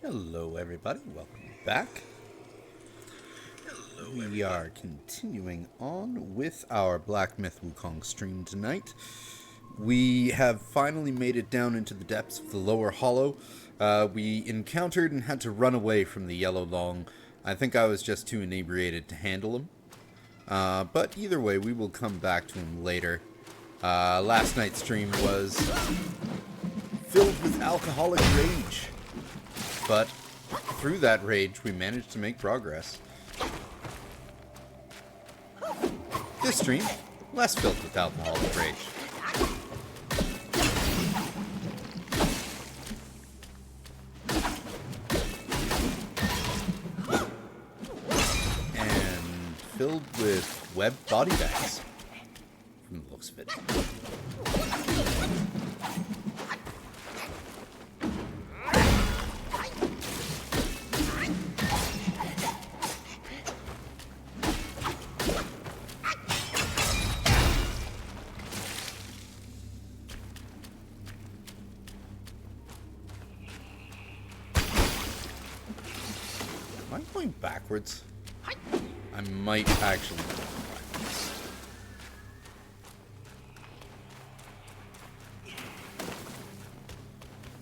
Hello everybody, welcome back. We are continuing on with our Black Myth Wukong stream tonight. We have finally made it down into the depths of the lower hollow. We encountered and had to run away from the Yellow Long. I think I was just too inebriated to handle him. But either way, we will come back to him later. Last night's stream was filled with alcoholic rage. But through that rage, we managed to make progress. This stream, less filled with alcoholic rage. And filled with webbed body bags, from the looks of it. Am I going backwards? I might actually go backwards. I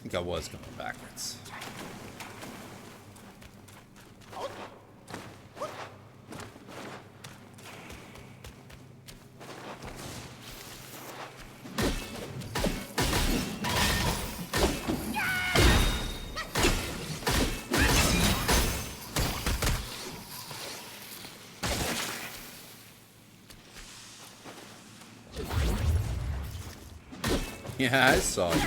think I was going backwards. Yeah, I saw you.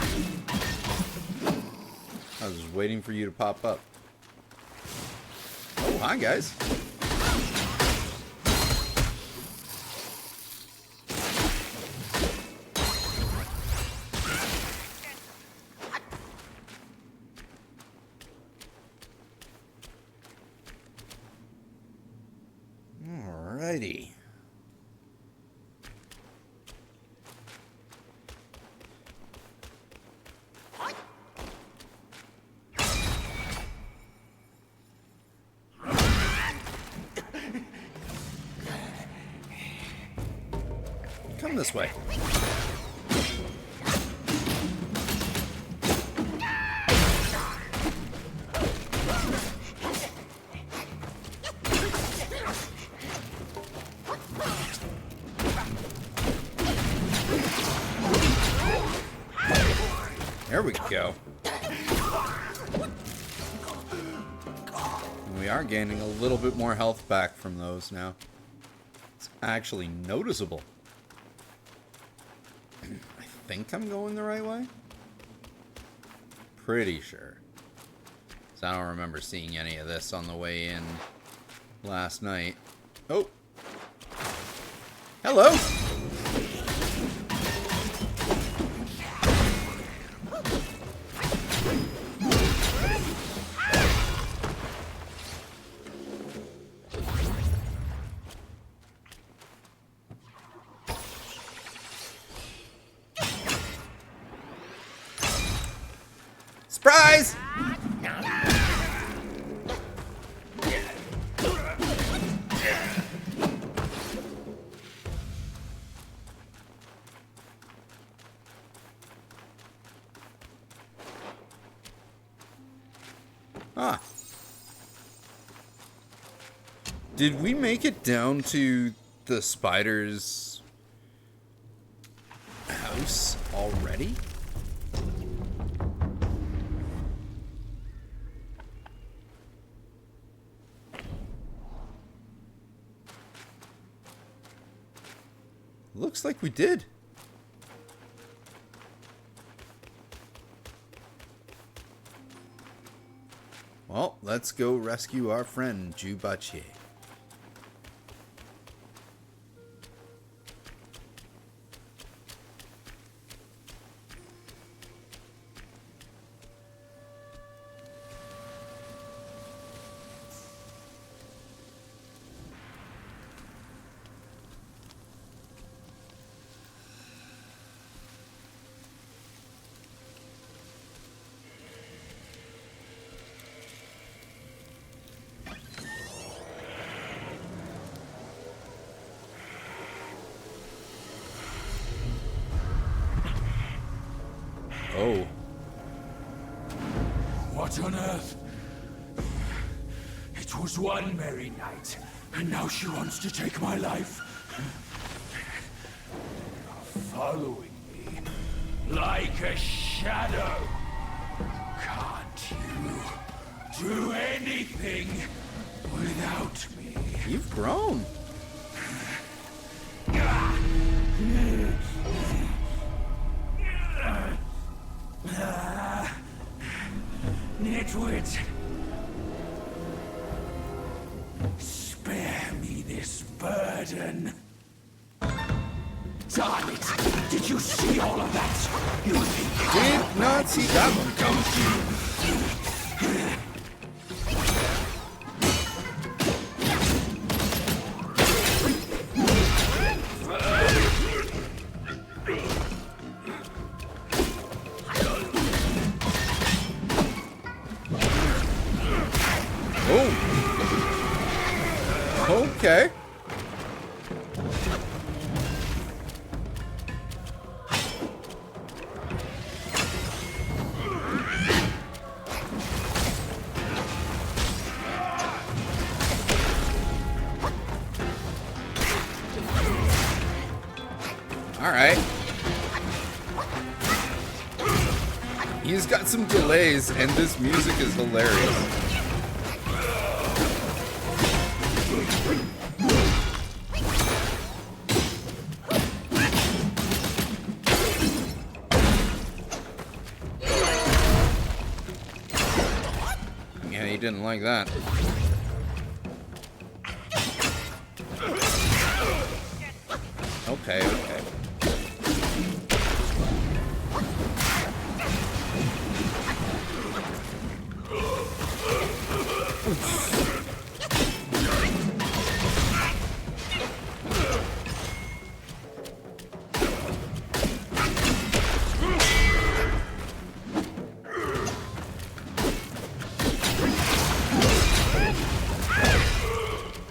I was just waiting for you to pop up. Oh, hi guys. Alrighty. Come this way. There we go. And we are gaining a little bit more health back from those now. It's actually noticeable. I think I'm going the right way. Pretty sure. So I don't remember seeing any of this on the way in last night. Oh. Hello. Surprise! Ah. Did we make it down to the spider's house already? Looks like we did. Well, let's go rescue our friend, Jubache. on Earth. It was one merry night, and now she wants to take my life. Following me like a shadow. Can't you do anything without me? You've grown. Nitwit! Spare me this burden. Damn it! Did you see all of that? You think Did not see that one. don't you? Oh. Okay. Alright. He's got some delays, and this music is hilarious. Yeah, he didn't like that. Okay, okay.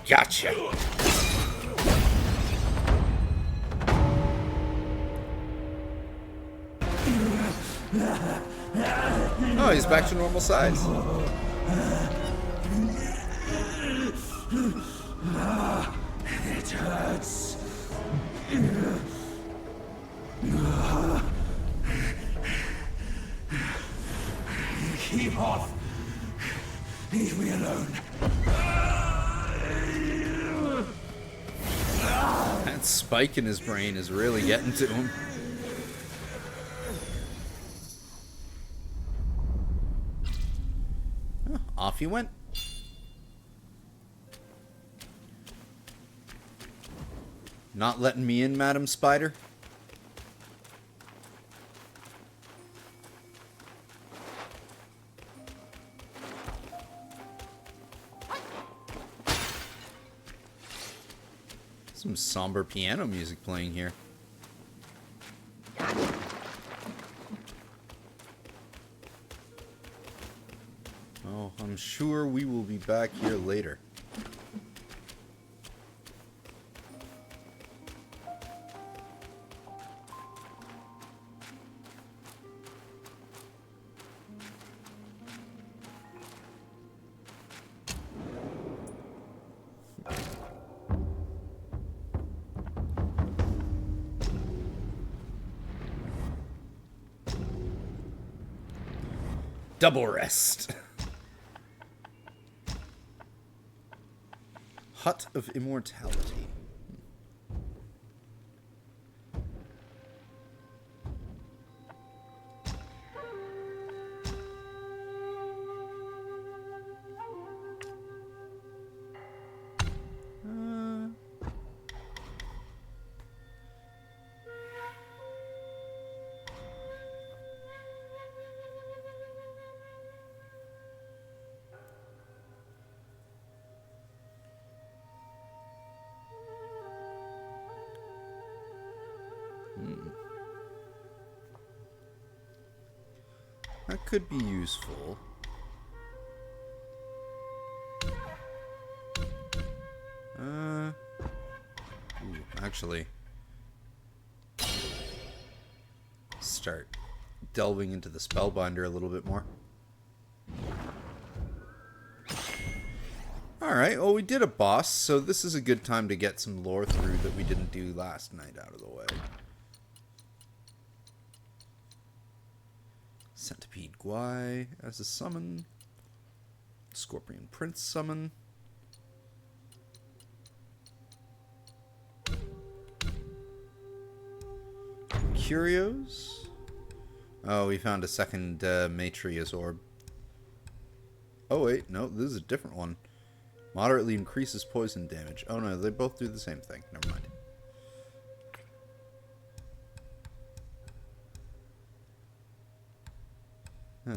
Gotcha. Oh, he's back to normal size. It hurts. Keep off. Leave me alone. That spike in his brain is really getting to him. Oh, off he went. Not letting me in, Madam Spider? Some somber piano music playing here. Oh, I'm sure we will be back here later. Double rest. Hut of Immortality. That could be useful. Actually, start delving into the Spellbinder a little bit more. Alright, well we did a boss, so this is a good time to get some lore through that we didn't do last night out of the way. Centipede Guai as a summon. Scorpion Prince summon. Curios. Oh, we found a second Matria's orb. Oh wait, no, this is a different one. Moderately increases poison damage. Oh no, they both do the same thing. Never mind. Huh.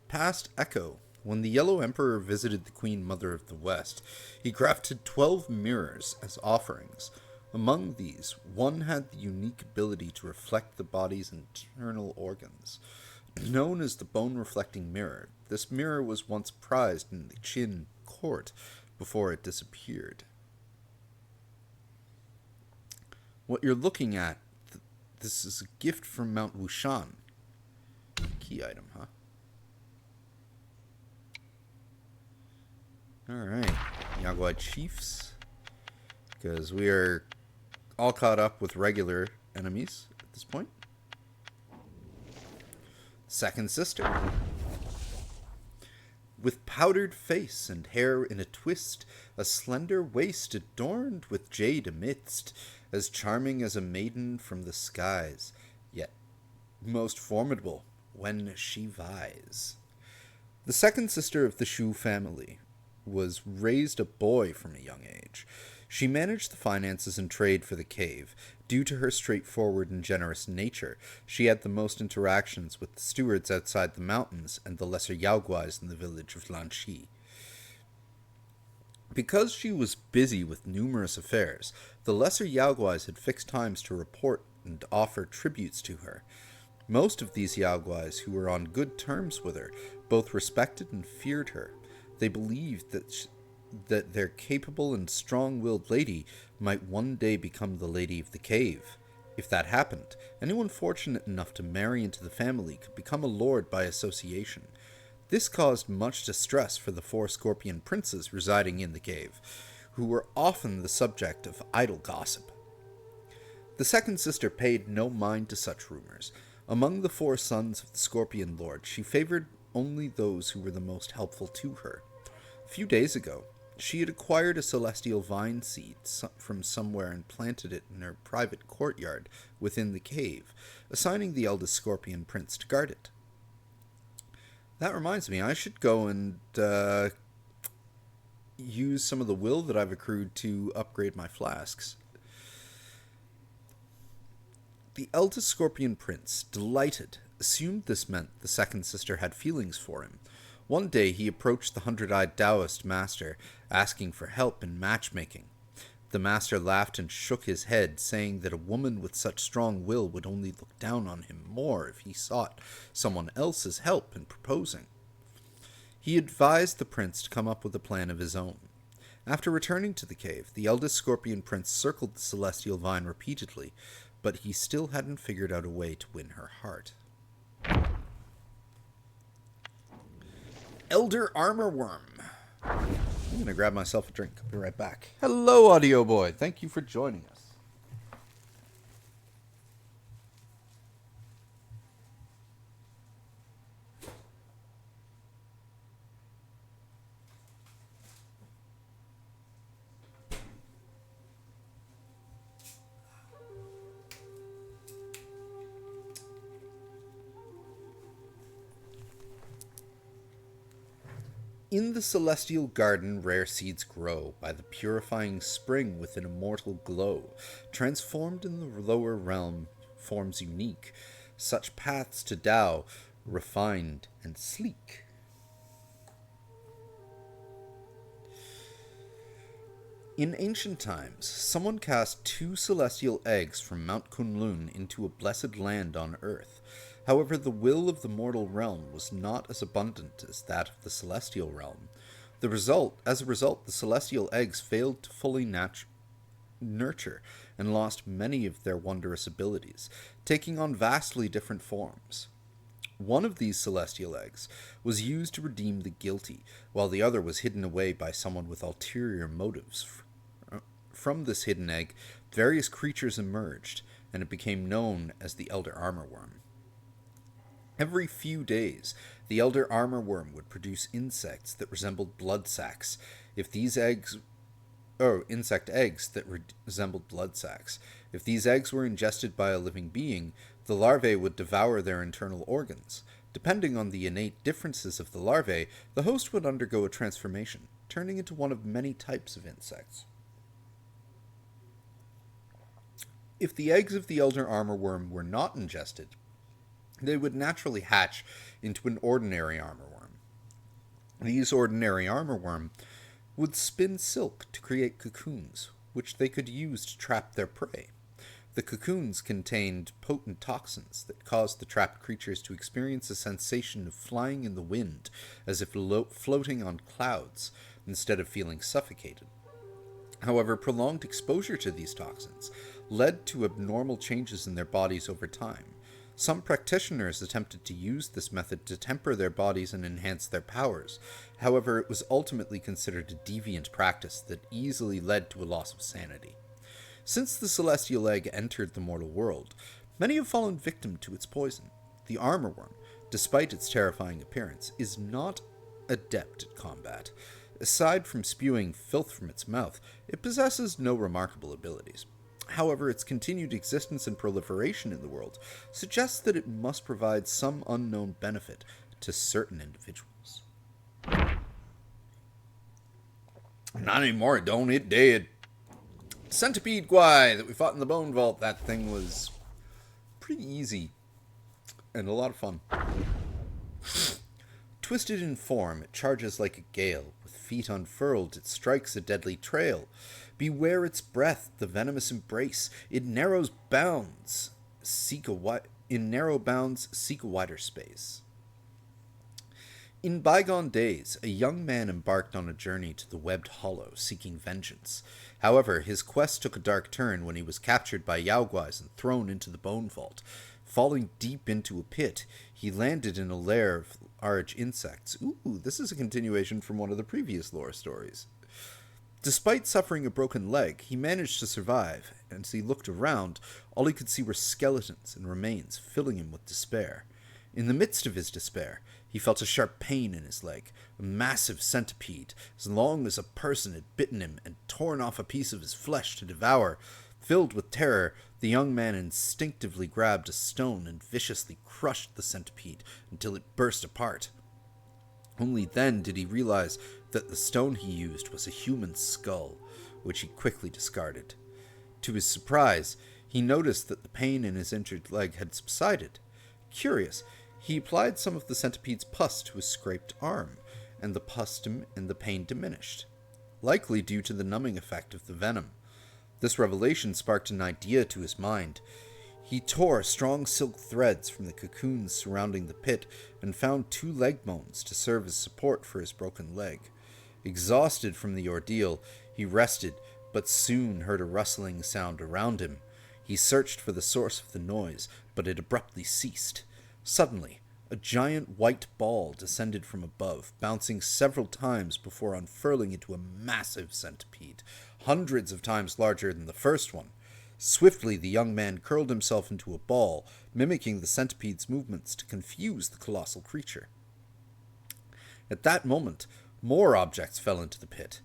Past Echo. When the Yellow Emperor visited the Queen Mother of the West, he crafted 12 mirrors as offerings. Among these, one had the unique ability to reflect the body's internal organs. Known as the bone-reflecting mirror, this mirror was once prized in the Qin court before it disappeared. What you're looking at, this is a gift from Mount Wushan. Key item, huh? Alright, Yaguai Chiefs. Because we are all caught up with regular enemies at this point. Second sister. With powdered face and hair in a twist, a slender waist adorned with jade amidst, as charming as a maiden from the skies, yet most formidable when she vies. The second sister of the Shu family was raised a boy from a young age. She managed the finances and trade for the cave. Due to her straightforward and generous nature, she had the most interactions with the stewards outside the mountains and the lesser Yaoguais in the village of Lanxi. Because she was busy with numerous affairs, the lesser Yaoguais had fixed times to report and offer tributes to her. Most of these Yaoguais, who were on good terms with her, both respected and feared her. They believed that their capable and strong-willed lady might one day become the lady of the cave. If that happened, anyone fortunate enough to marry into the family could become a lord by association. This caused much distress for the 4 scorpion princes residing in the cave, who were often the subject of idle gossip. The second sister paid no mind to such rumors. Among the 4 sons of the scorpion lord, she favored only those who were the most helpful to her. A few days ago, she had acquired a celestial vine seed from somewhere and planted it in her private courtyard within the cave, assigning the eldest scorpion prince to guard it. That reminds me, I should go and use some of the will that I've accrued to upgrade my flasks. The eldest scorpion prince, delighted, assumed this meant the second sister had feelings for him. One day he approached the 100-eyed Taoist master, asking for help in matchmaking. The master laughed and shook his head, saying that a woman with such strong will would only look down on him more if he sought someone else's help in proposing. He advised the prince to come up with a plan of his own. After returning to the cave, the eldest scorpion prince circled the celestial vine repeatedly, but he still hadn't figured out a way to win her heart. Elder Armor Worm. I'm gonna grab myself a drink. I'll be right back. Hello, Audio Boy. Thank you for joining us. In the celestial garden, rare seeds grow by the purifying spring with an immortal glow. Transformed in the lower realm, forms unique. Such paths to Tao, refined and sleek. In ancient times, someone cast 2 celestial eggs from Mount Kunlun into a blessed land on earth. However, the will of the mortal realm was not as abundant as that of the celestial realm. As a result, the celestial eggs failed to fully nurture and lost many of their wondrous abilities, taking on vastly different forms. One of these celestial eggs was used to redeem the guilty, while the other was hidden away by someone with ulterior motives. From this hidden egg, various creatures emerged, and it became known as the Elder Armorworm. Every few days, the Elder Armorworm would produce insects that resembled blood sacs. If these eggs insect eggs that resembled blood sacs. If these eggs were ingested by a living being, the larvae would devour their internal organs. Depending on the innate differences of the larvae, the host would undergo a transformation, turning into one of many types of insects. If the eggs of the Elder Armorworm were not ingested, they would naturally hatch into an ordinary armorworm. These ordinary armorworm would spin silk to create cocoons, which they could use to trap their prey. The cocoons contained potent toxins that caused the trapped creatures to experience a sensation of flying in the wind, as if floating on clouds, instead of feeling suffocated. However, prolonged exposure to these toxins led to abnormal changes in their bodies over time. Some practitioners attempted to use this method to temper their bodies and enhance their powers. However, it was ultimately considered a deviant practice that easily led to a loss of sanity. Since the celestial egg entered the mortal world, many have fallen victim to its poison. The armorworm, despite its terrifying appearance, is not adept at combat. Aside from spewing filth from its mouth, it possesses no remarkable abilities. However, its continued existence and proliferation in the world suggests that it must provide some unknown benefit to certain individuals. Not anymore, don't it did. Centipede Guy that we fought in the Bone Vault, that thing was pretty easy and a lot of fun. Twisted in form, it charges like a gale. With feet unfurled, it strikes a deadly trail. Beware its breath, the venomous embrace. In narrow bounds, seek a wider space. In bygone days, a young man embarked on a journey to the Webbed Hollow, seeking vengeance. However, his quest took a dark turn when he was captured by Yaoguais and thrown into the Bone Vault. Falling deep into a pit, he landed in a lair of large insects. Ooh, this is a continuation from one of the previous lore stories. Despite suffering a broken leg, he managed to survive, and as he looked around, all he could see were skeletons and remains, filling him with despair. In the midst of his despair, he felt a sharp pain in his leg. A massive centipede, as long as a person, had bitten him and torn off a piece of his flesh to devour. Filled with terror, the young man instinctively grabbed a stone and viciously crushed the centipede until it burst apart. Only then did he realize that the stone he used was a human skull, which he quickly discarded. To his surprise, he noticed that the pain in his injured leg had subsided. Curious, he applied some of the centipede's pus to his scraped arm, and the pain diminished, likely due to the numbing effect of the venom. This revelation sparked an idea to his mind. He tore strong silk threads from the cocoons surrounding the pit and found 2 leg bones to serve as support for his broken leg. Exhausted from the ordeal, he rested, but soon heard a rustling sound around him. He searched for the source of the noise, but it abruptly ceased. Suddenly, a giant white ball descended from above, bouncing several times before unfurling into a massive centipede, hundreds of times larger than the first one. Swiftly, the young man curled himself into a ball, mimicking the centipede's movements to confuse the colossal creature. At that moment, more objects fell into the pit,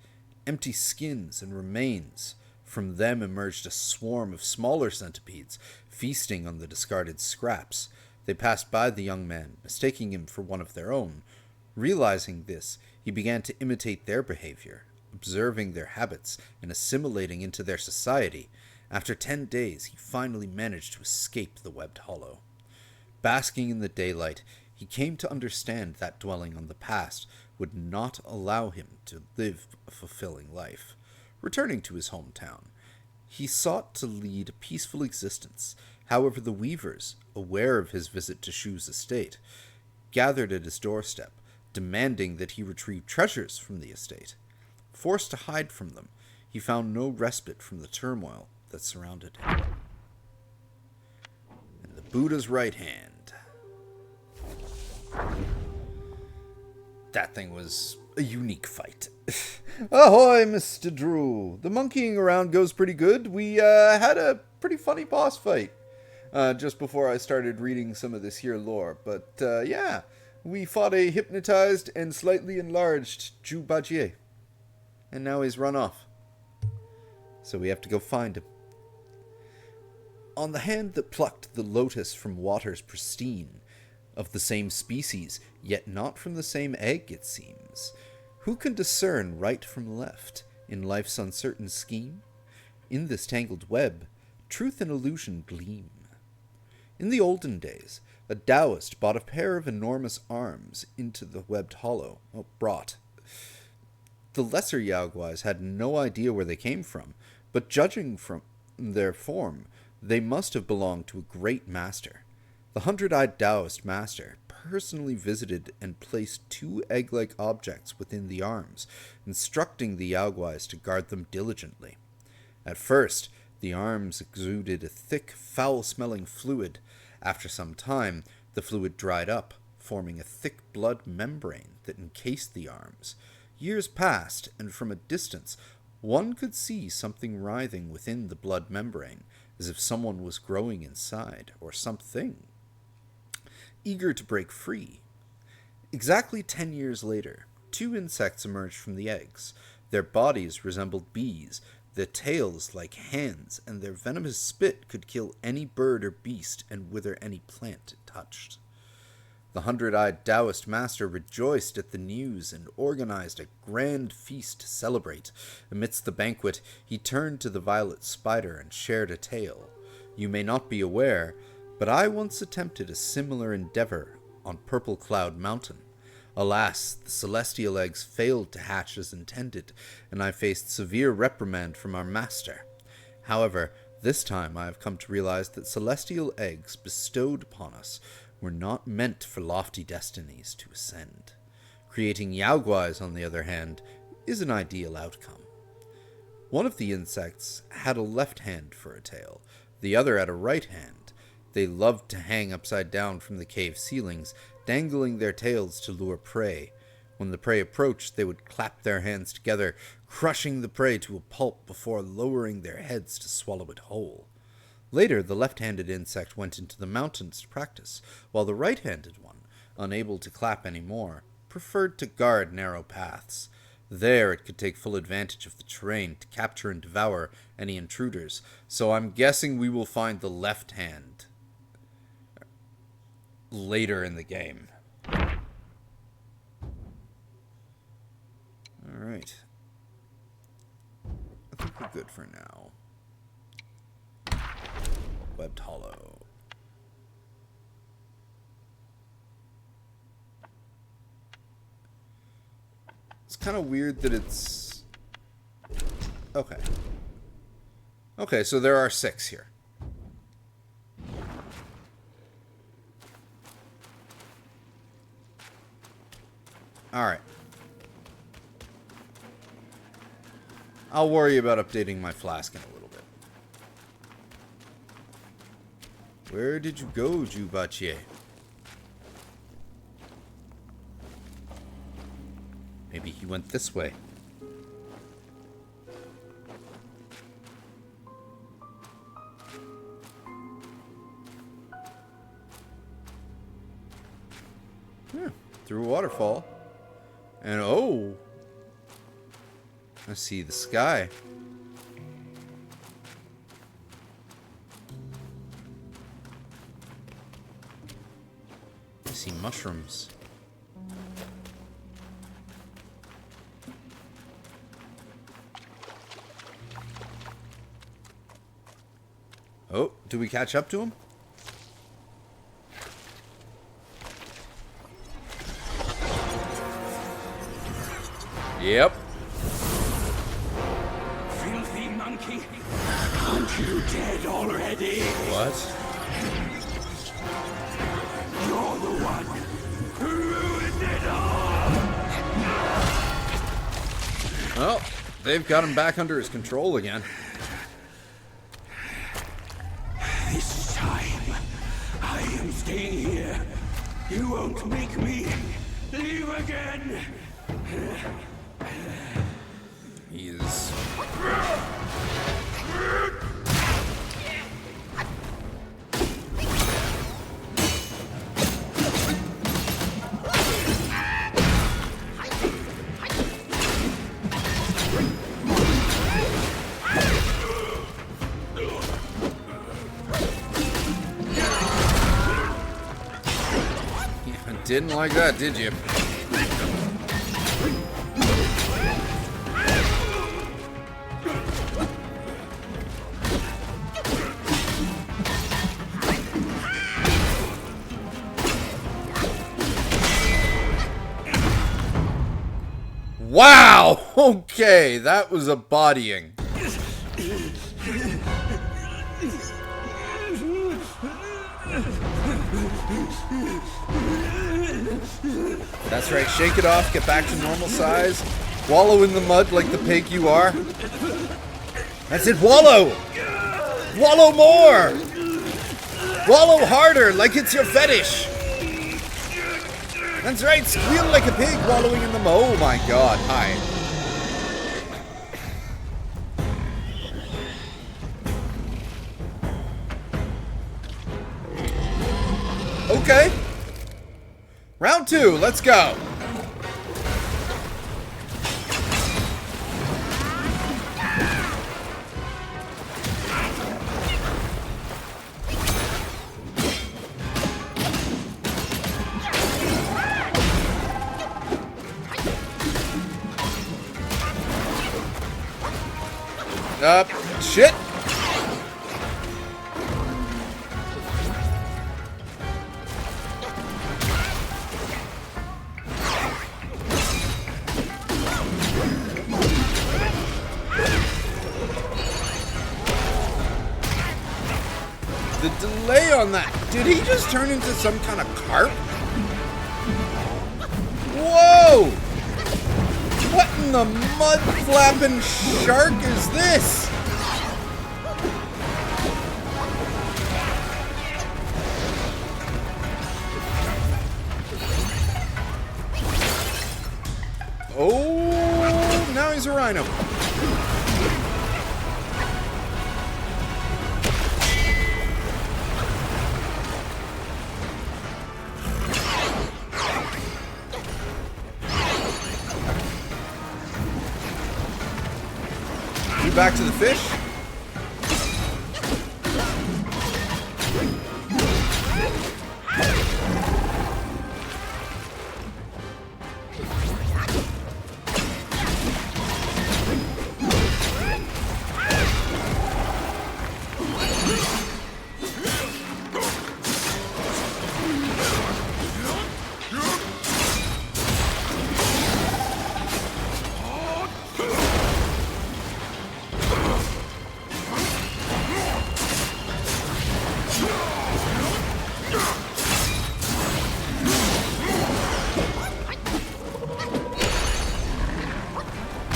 empty skins and remains. From them emerged a swarm of smaller centipedes, feasting on the discarded scraps. They passed by the young man, mistaking him for one of their own. Realizing this, he began to imitate their behavior, observing their habits and assimilating into their society. After 10 days, he finally managed to escape the Webbed Hollow. Basking in the daylight, he came to understand that dwelling on the past would not allow him to live a fulfilling life. Returning to his hometown, he sought to lead a peaceful existence. However, the weavers, aware of his visit to Shu's estate, gathered at his doorstep, demanding that he retrieve treasures from the estate. Forced to hide from them, he found no respite from the turmoil that surrounded him. And the Buddha's right hand. That thing was a unique fight. Ahoy, Mr. Drew. The monkeying around goes pretty good. We had a pretty funny boss fight just before I started reading some of this here lore. But yeah, we fought a hypnotized and slightly enlarged Zhu Bajie. And now he's run off. So we have to go find him. On the hand that plucked the lotus from waters pristine, of the same species, yet not from the same egg, it seems, who can discern right from left in life's uncertain scheme? In this tangled web, truth and illusion gleam. In the olden days, a Taoist brought a pair of enormous arms into the webbed hollow. The lesser Yaoguais had no idea where they came from, but judging from their form, they must have belonged to a great master. The 100-eyed Taoist master personally visited and placed 2 egg-like objects within the arms, instructing the Yaoguais to guard them diligently. At first, the arms exuded a thick, foul-smelling fluid. After some time, the fluid dried up, forming a thick blood membrane that encased the arms. Years passed, and from a distance, one could see something writhing within the blood membrane, as if someone was growing inside, or something, eager to break free. Exactly 10 years later, 2 insects emerged from the eggs. Their bodies resembled bees, their tails like hands, and their venomous spit could kill any bird or beast and wither any plant it touched. The 100-eyed Taoist master rejoiced at the news and organized a grand feast to celebrate. Amidst the banquet, he turned to the violet spider and shared a tale. You may not be aware, but I once attempted a similar endeavor on Purple Cloud Mountain. Alas, the celestial eggs failed to hatch as intended, and I faced severe reprimand from our master. However, this time I have come to realize that celestial eggs bestowed upon us were not meant for lofty destinies to ascend. Creating Yaoguais, on the other hand, is an ideal outcome. One of the insects had a left hand for a tail, the other had a right hand. They loved to hang upside down from the cave ceilings, dangling their tails to lure prey. When the prey approached, they would clap their hands together, crushing the prey to a pulp before lowering their heads to swallow it whole. Later, the left-handed insect went into the mountains to practice, while the right-handed one, unable to clap any more, preferred to guard narrow paths. There it could take full advantage of the terrain to capture and devour any intruders, so I'm guessing we will find the left hand later in the game. Alright. I think we're good for now. Webbed hollow. It's kind of weird that it's... Okay. Okay, so there are 6 here. Alright. I'll worry about updating my flask in a little bit. Where did you go, Zhu Bajie? Maybe he went this way. Through a waterfall. And oh! I see the sky. I see mushrooms. Oh, do we catch up to him? Yep. Filthy monkey! Aren't you dead already? What? You're the one who ruined it all! Well, they've got him back under his control again. This time, I am staying here. You Don't make me leave again. He is... Didn't like that, did you? Wow! Okay, that was a bodying. That's right, shake it off, get back to normal size. Wallow in the mud like the pig you are. That's it, wallow! Wallow more! Wallow harder, like it's your fetish! That's right, squeal like a pig wallowing in the mud. Oh my god, hi. Okay. Round 2, let's go. Shit. The delay on that. Did he just turn into some kind of carp? Whoa! What in the mud flapping shark is this? Oh, now he's a rhino. Back to the fish.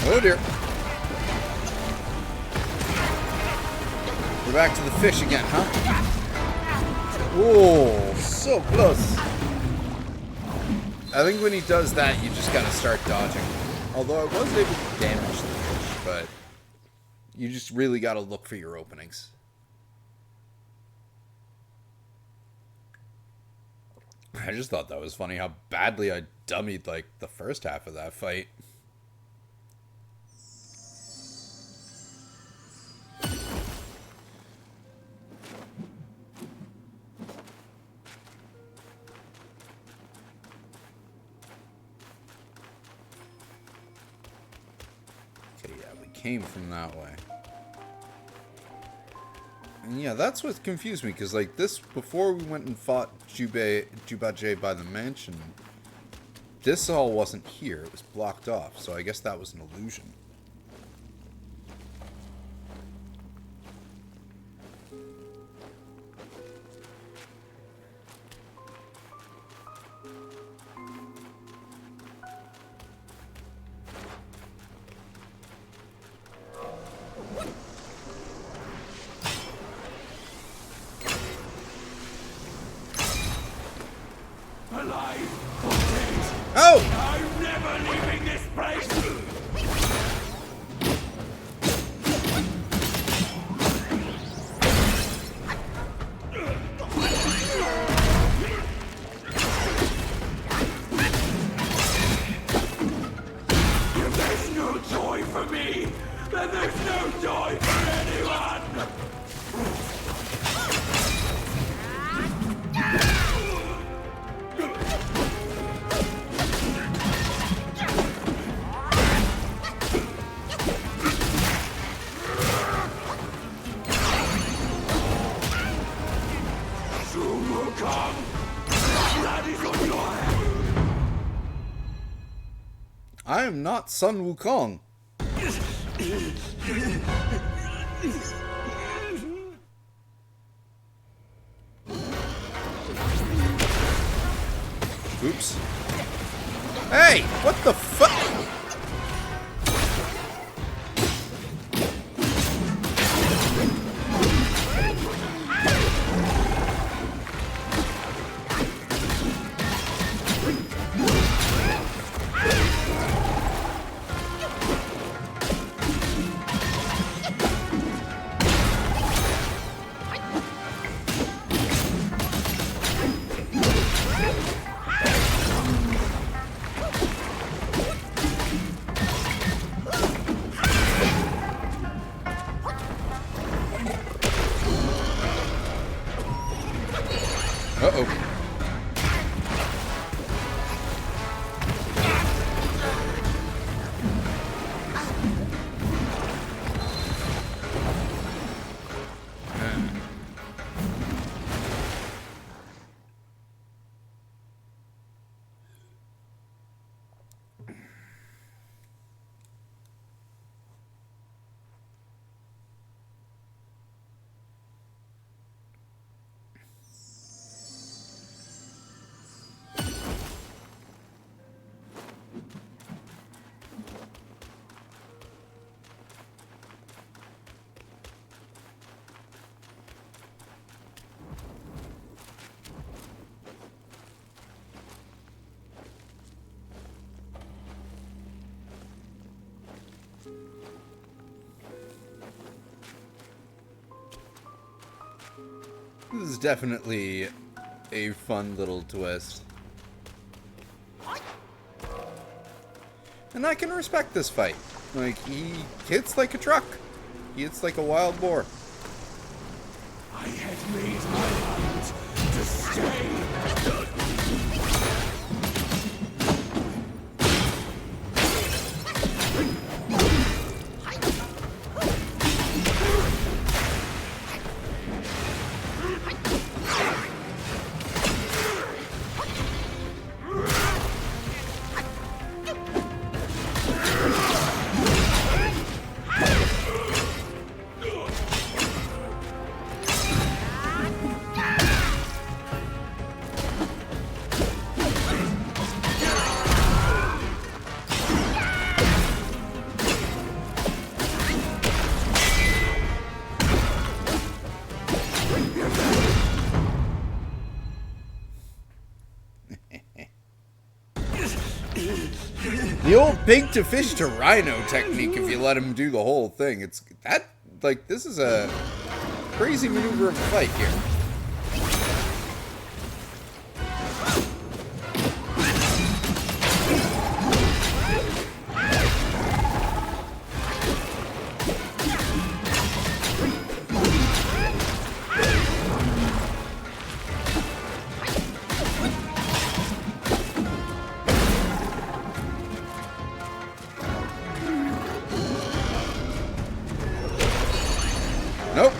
Oh dear. We're back to the fish again, huh? Oh, so close. I think when he does that, you just gotta start dodging. Although I was able to damage the fish, but you just really gotta look for your openings. I just thought that was funny how badly I dummied, like, the first half of that fight. Came from that way. And yeah, that's what confused me, because like this, before we went and fought Jubaje by the mansion, this all wasn't here, it was blocked off, so I guess that was an illusion. Alive! me, then there's no joy for anyone! Wukong! Blood is on your head! I am not Sun Wukong. Oops. Hey! What the fuck? Uh-oh. This is definitely a fun little twist. And I can respect this fight. Like, he hits like a truck. He hits like a wild boar. I had made my mind to stay. The old pig to fish to rhino technique, if you let him do the whole thing. It's that, like, this is a crazy maneuver of a fight here. Nope.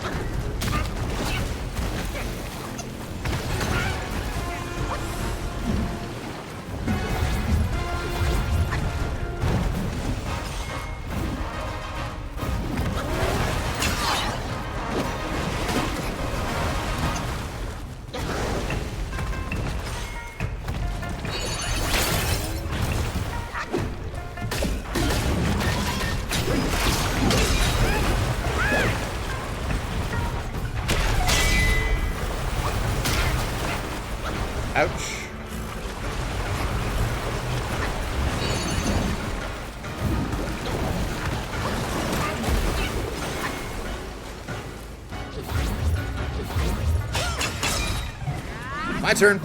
Ouch. My turn.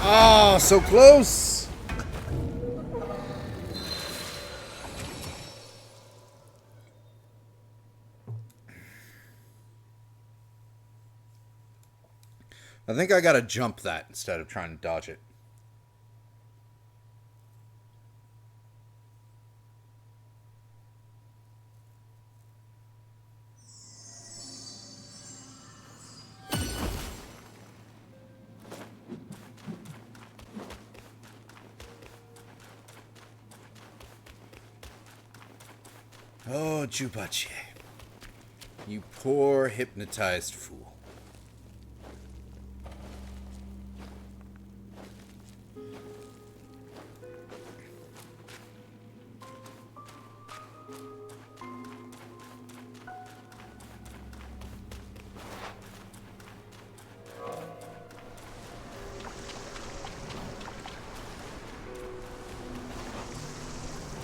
Oh, so close! I think I gotta jump that instead of trying to dodge it. Oh, Jubache. You poor hypnotized fool.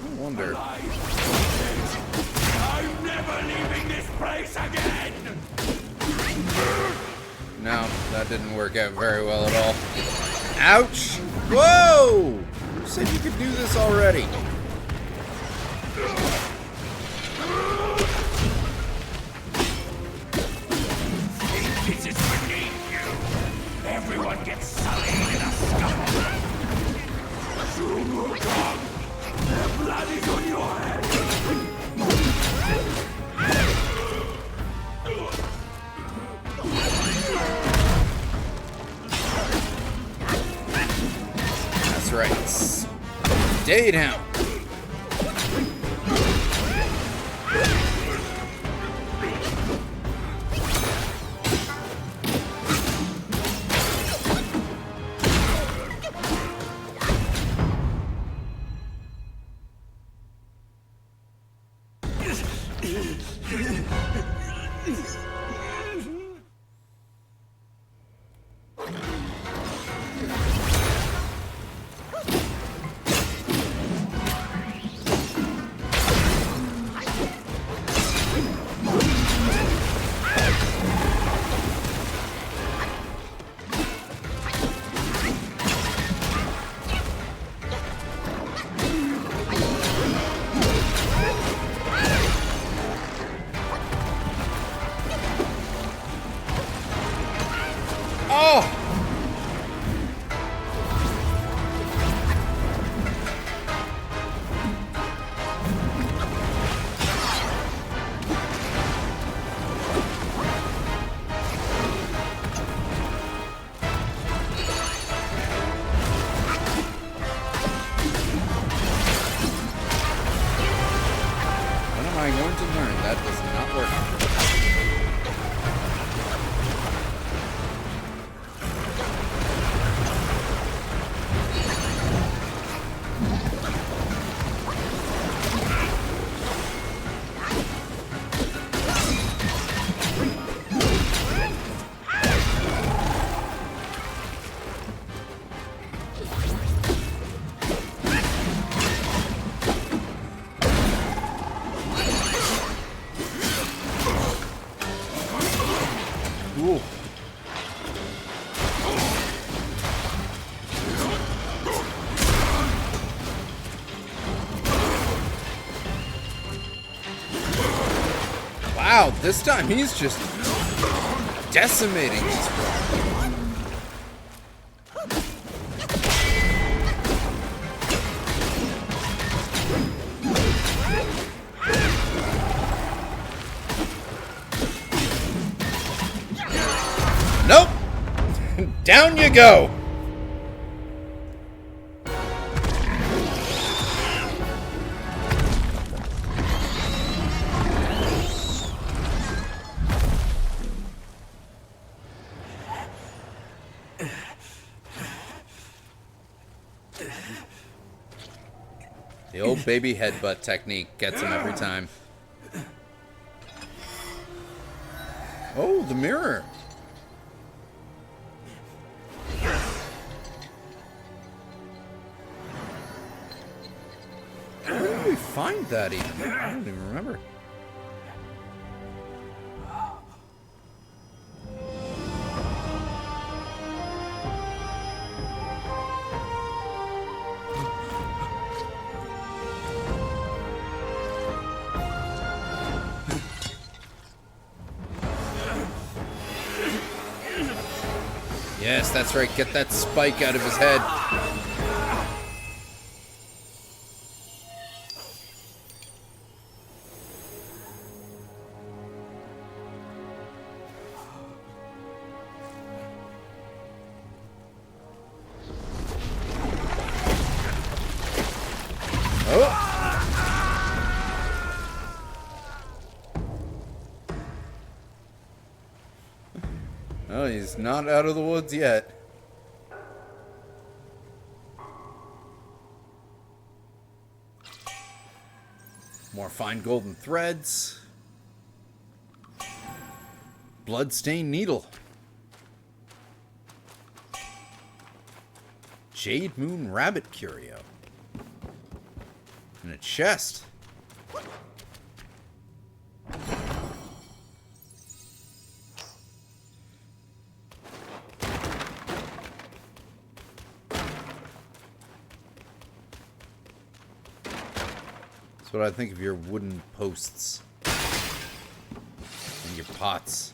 I wonder. I'm never leaving this place again! No, that didn't work out very well at all. Ouch! Whoa! You said you could do this already. This is beneath you! Everyone gets sullied in a scuffle! Soon Wukong! The blood is on your head! That's right. Stay down. Oh! When am I going to learn that does not work? Ooh. Wow, this time he's just decimating this one. Nope! Down you go! The old baby headbutt technique gets him every time. Oh, the mirror! Where did we find that even? I don't even remember. Yes, that's right. Get that spike out of his head. Oh, he's not out of the woods yet. More fine golden threads. Bloodstained needle. Jade Moon rabbit curio. And a chest. That's what I think of your wooden posts. And your pots.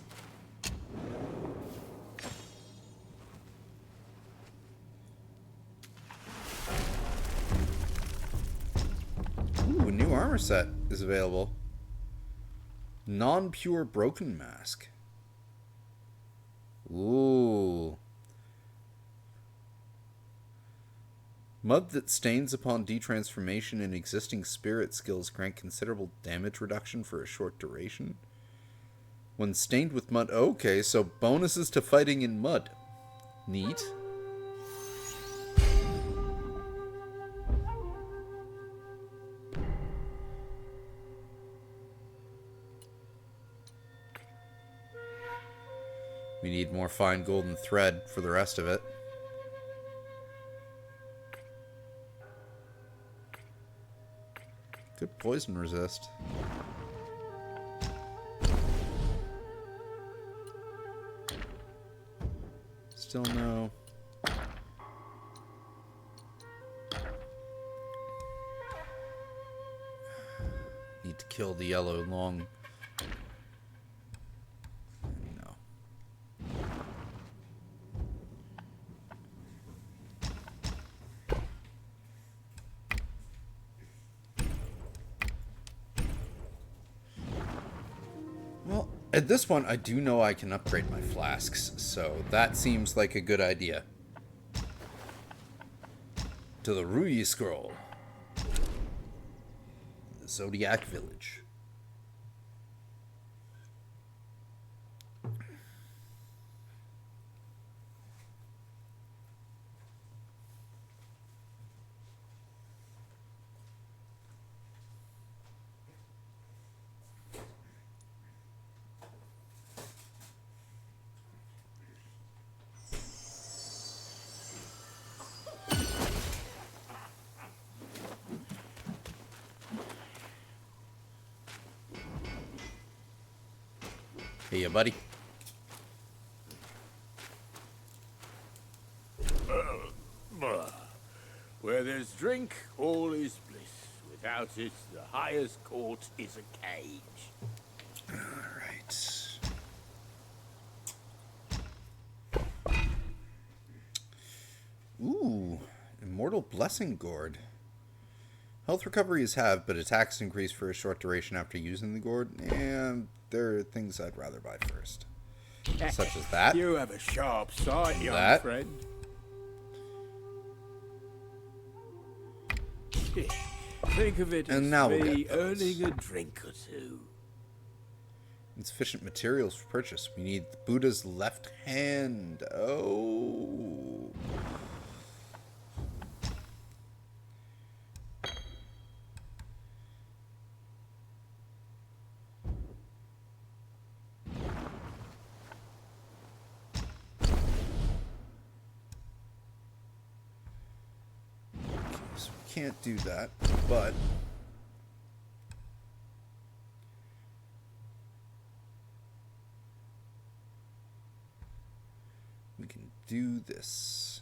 Ooh, a new armor set is available. Non-pure broken mask. Ooh. Mud that stains upon detransformation in existing spirit skills grant considerable damage reduction for a short duration. When stained with mud... Okay, so bonuses to fighting in mud. Neat. We need more fine golden thread for the rest of it. Good poison resist. Still no. Need to kill the yellow long. No. Well, at this point, I do know I can upgrade my flasks, so that seems like a good idea. To the Rui Scroll. The Zodiac Village. Hey, buddy. Where there's drink, all is bliss. Without it, the highest court is a cage. Alright. Ooh, Immortal Blessing Gourd. Health recovery is halved, but attacks increase for a short duration after using the gourd. And there are things I'd rather buy first. Such as that. You have a sharp sight, young That. friend. Think of it And as now we'll me get those. earning a drink or two. Insufficient materials for purchase. We need Buddha's left hand. Oh. So we can't do that, but we can do this.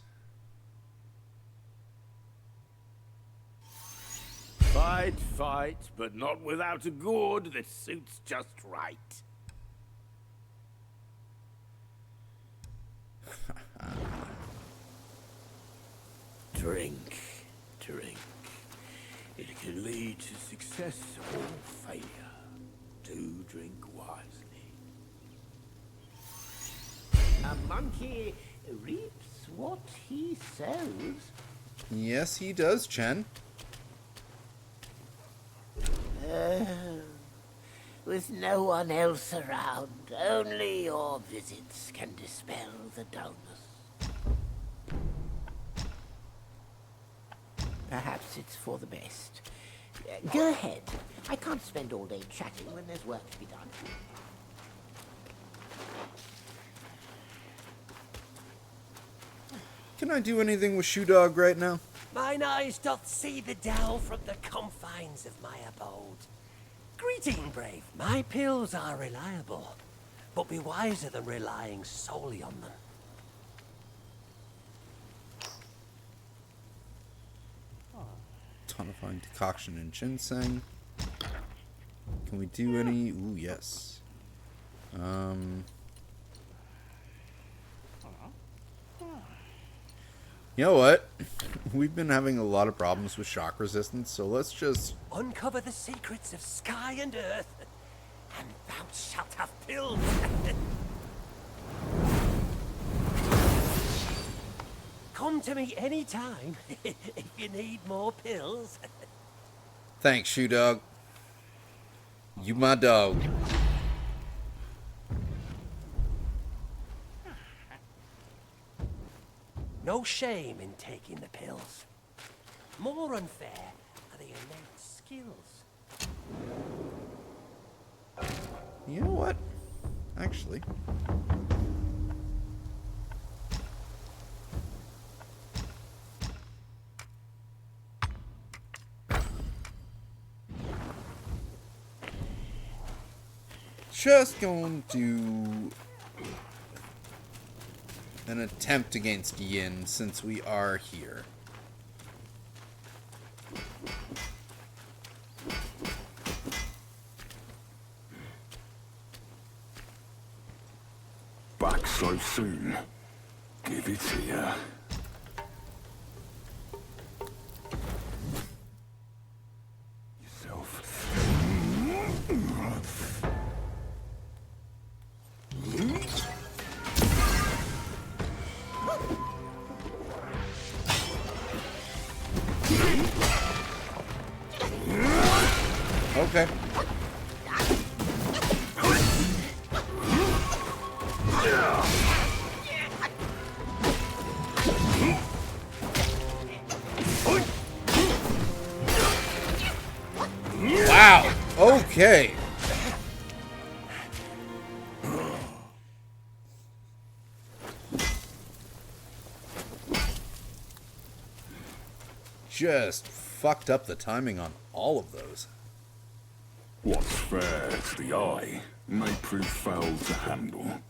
Fight, fight, but not without a gourd that suits just right. Drink, drink. It can lead to success or failure. Do drink wisely. A monkey reaps what he sows. Yes, he does, Chen. With no one else around, only your visits can dispel the dullness. Perhaps it's for the best. Go ahead. I can't spend all day chatting when there's work to be done. Can I do anything with Shoe Dog right now? Mine eyes doth see the dell from the confines of my abode. Greeting, brave. My pills are reliable, but be wiser than relying solely on them. Tonifying decoction and ginseng. Can we do any? Ooh, yes. You know what? We've been having a lot of problems with shock resistance, so let's just... Uncover the secrets of sky and earth, and thou shalt have pills. Come to me any time if you need more pills. Thanks, Shoe Dog. You my dog. No shame in taking the pills. More unfair are the innate skills. You know what? Actually... just going to do an attempt against Yin since we are here. Back so soon. Give it here. Yourself. Okay. Wow. Okay. Just fucked up the timing on all of those. What's fair to the eye may prove foul to handle.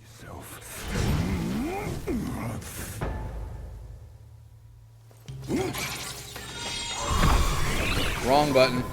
Yourself. Wrong button.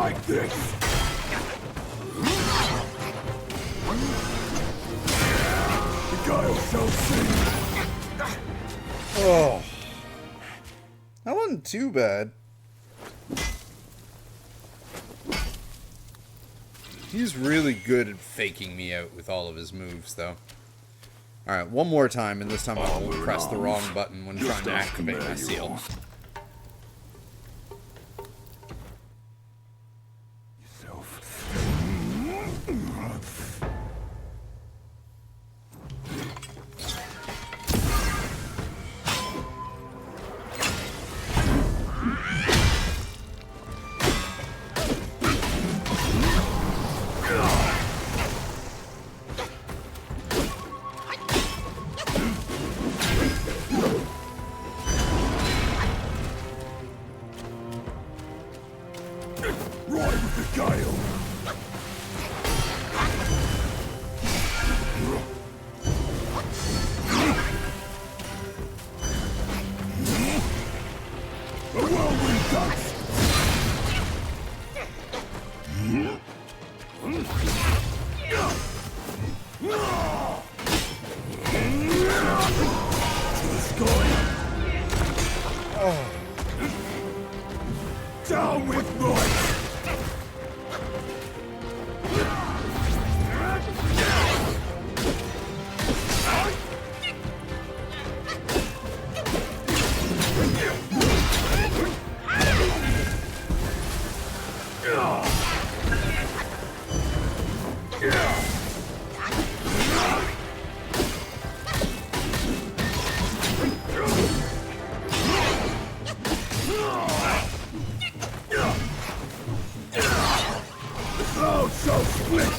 Take this! The Gale shall see! Oh. That wasn't too bad. He's really good at faking me out with all of his moves, though. Alright, one more time, and this time I won't press the wrong button when trying to activate my seal. Ride with the Gale! A whirlwind dust! To the sky! Down with might! Oh, so split!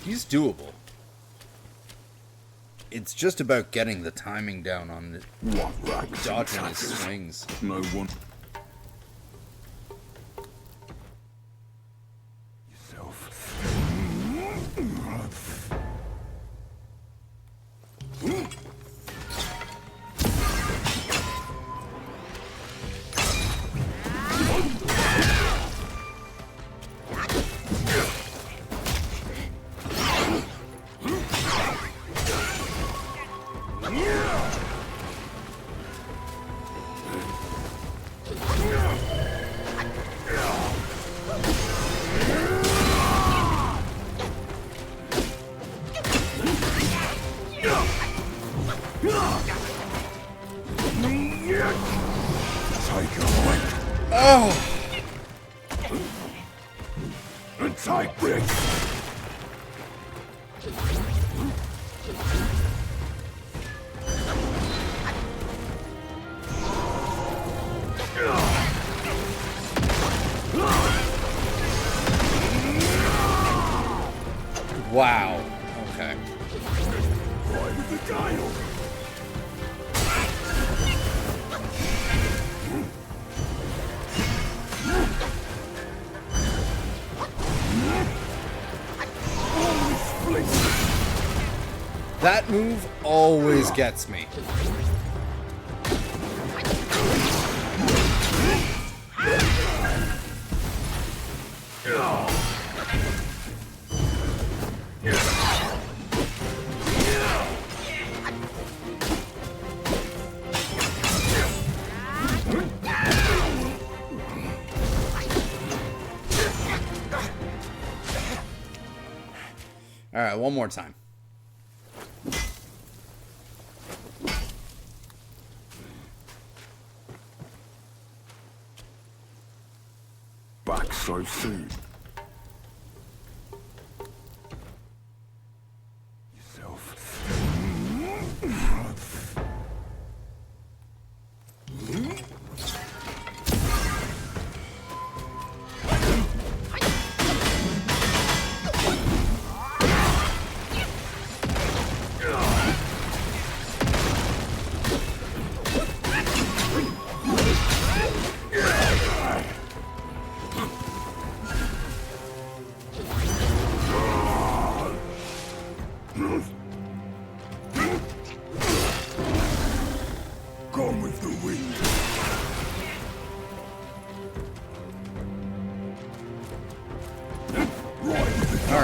He's doable. It's just about getting the timing down on it, What rags dodging his swings. No one. Yourself. Take a hike Oh! and take this! Wow. Okay. Ride with the Gale! That move always gets me. Alright, one more time. Back so soon. Yourself.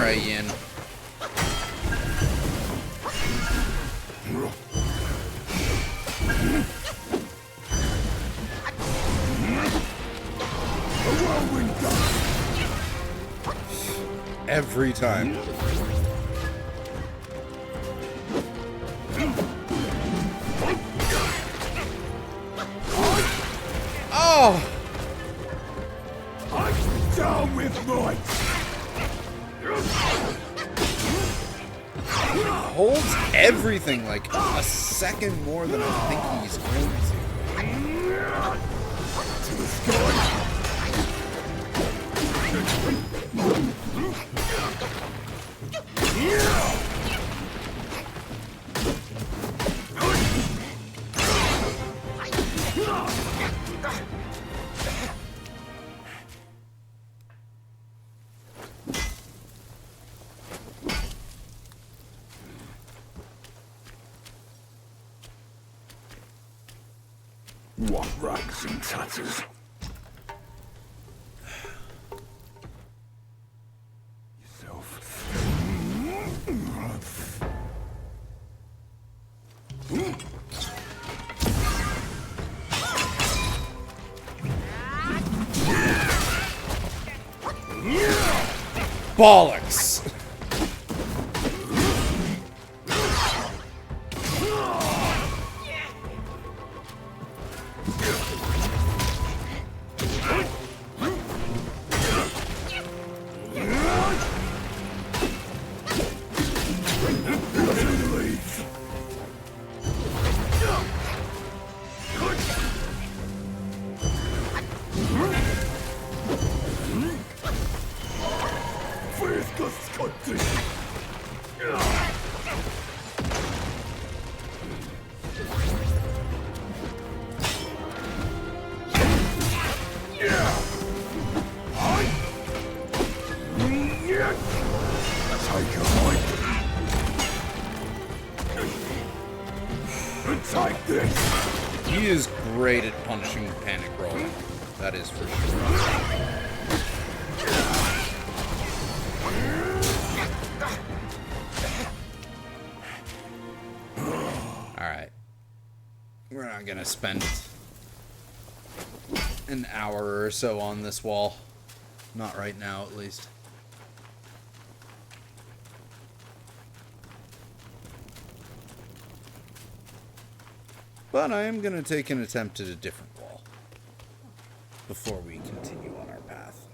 Alright, Yin. Every time. Oh! I'm down with might. Holds everything like a second more than I think he's going to. To the sky. What rags and tatters? Yourself. Bollocks! Take this. He is great at punishing panic rolling. That is for sure. Alright. We're not gonna spend an hour or so on this wall. Not right now, at least. But I am going to take an attempt at a different wall before we continue on our path.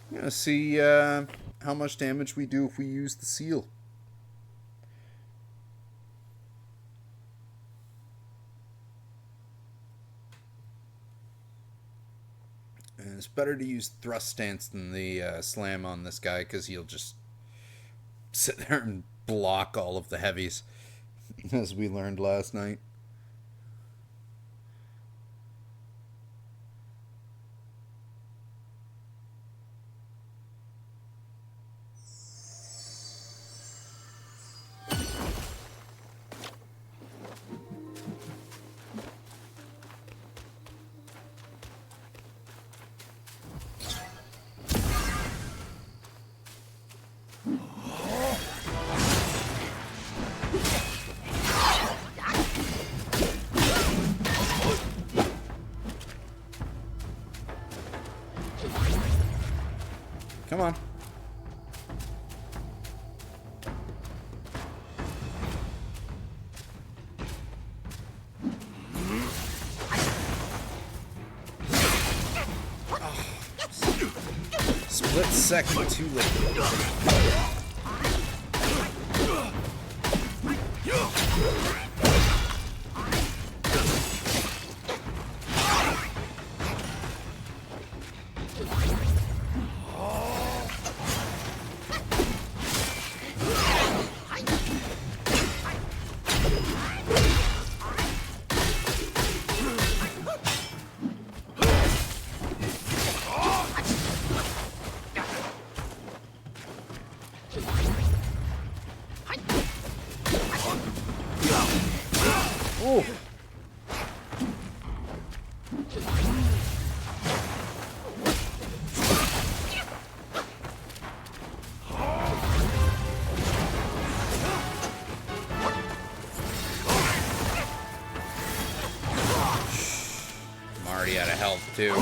I'm going to see how much damage we do if we use the seal. And it's better to use thrust stance than the slam on this guy, because he'll just sit there and block all of the heavies, as we learned last night. Come on. Oh, split second too late. Ooh. I'm already out of health, too.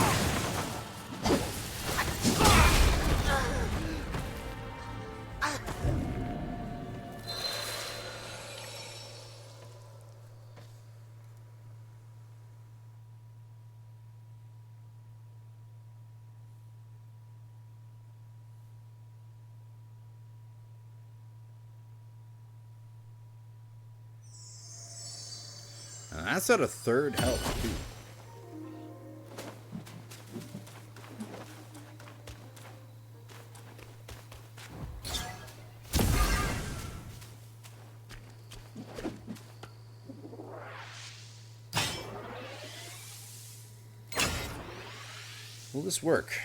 And that's at a third health, too. Will this work?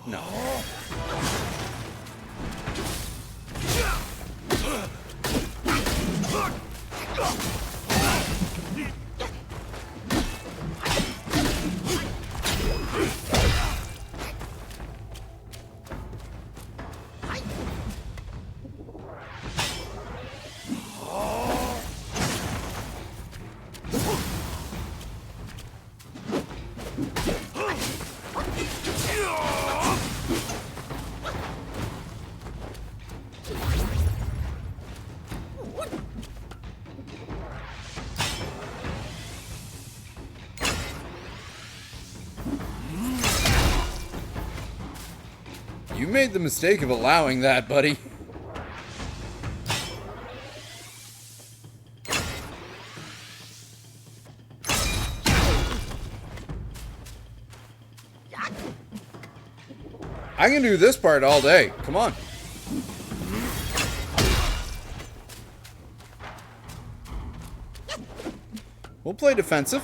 No. You made the mistake of allowing that, buddy. I can do this part all day. Come on. We'll play defensive.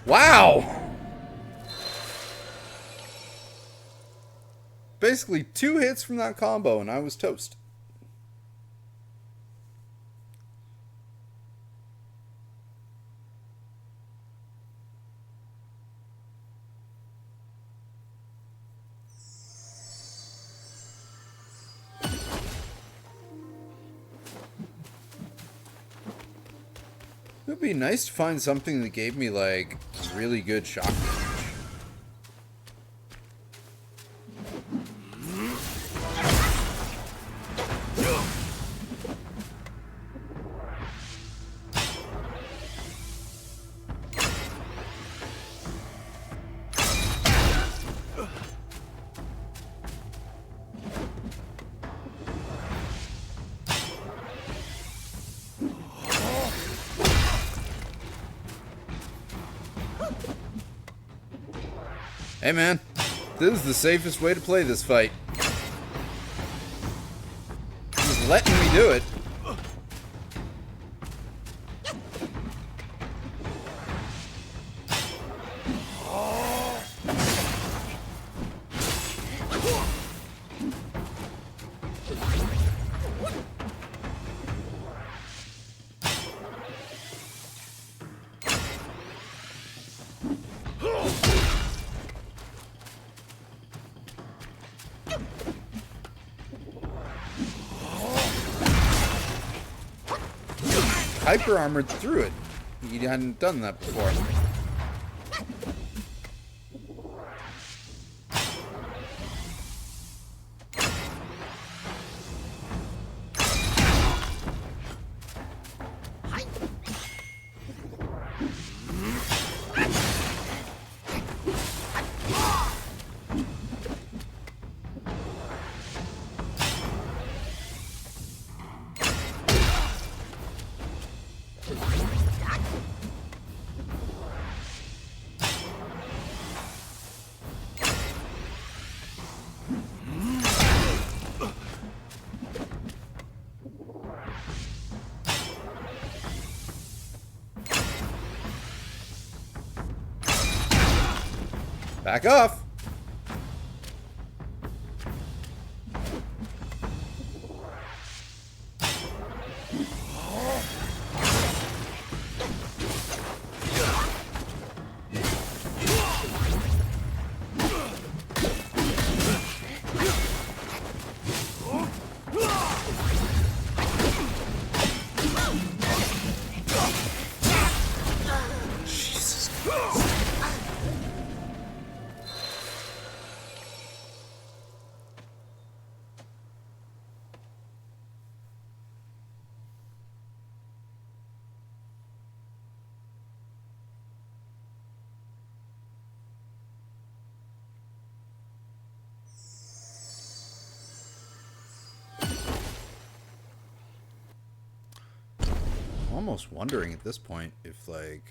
Wow! Basically 2 hits from that combo and I was toast. It would be nice to find something that gave me, like, really good shock damage. Hey man, this is the safest way to play this fight. He's letting me do it. Hyper armored through it. He hadn't done that before. Back off! Jesus Christ. I'm almost wondering at this point if, like...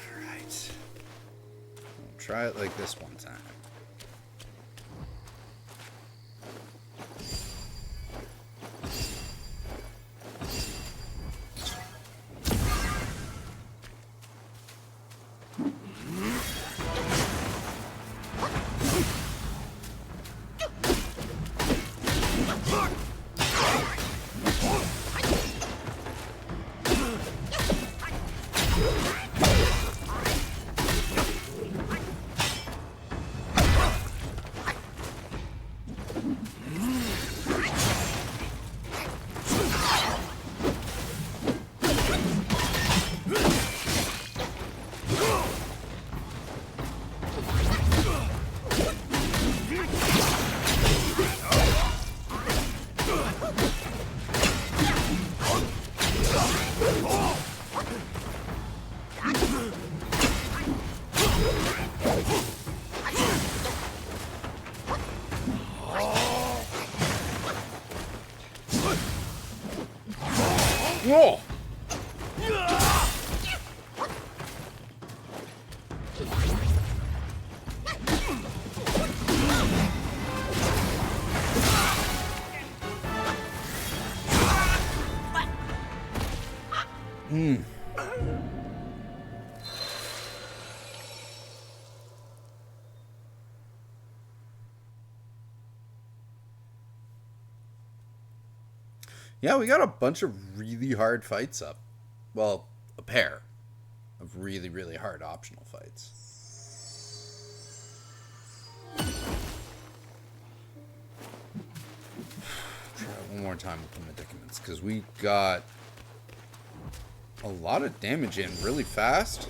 Alright. We'll try it like this one time. Whoa! Yeah, we got a bunch of really hard fights up. Well, a pair of really, really hard optional fights. Try it one more time with the medicaments, because we got a lot of damage in really fast.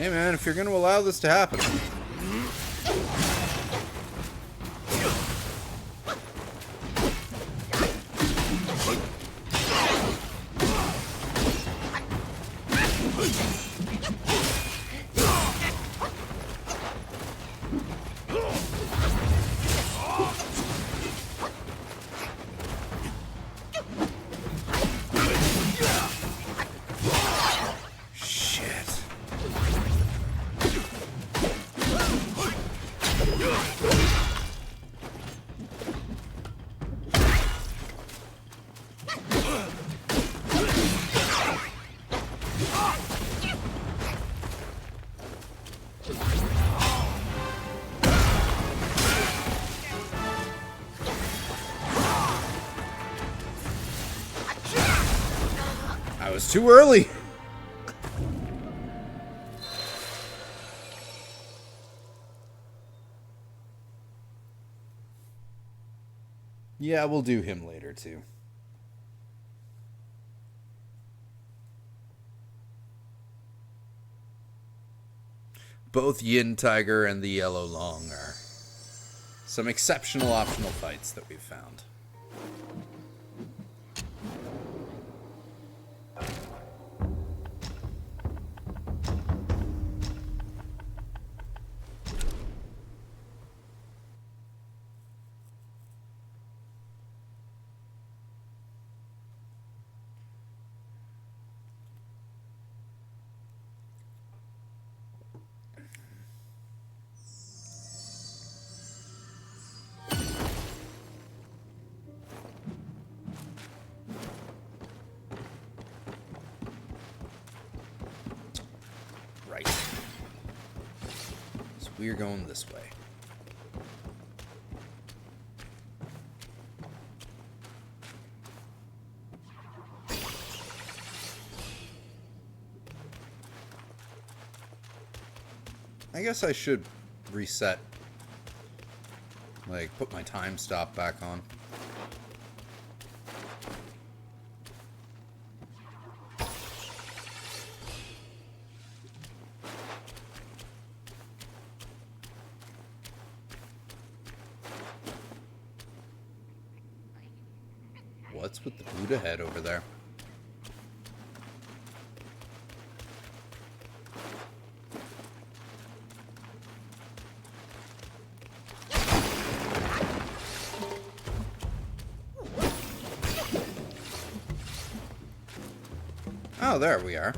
Hey man, if you're going to allow this to happen. I was too early. Yeah, we'll do him later too. Both Yin Tiger and the Yellow Long are some exceptional optional fights that we've found. Right. So we're going this way. I guess I should reset, like, put my time stop back on. What's with the Buddha head over there? Oh, there we are.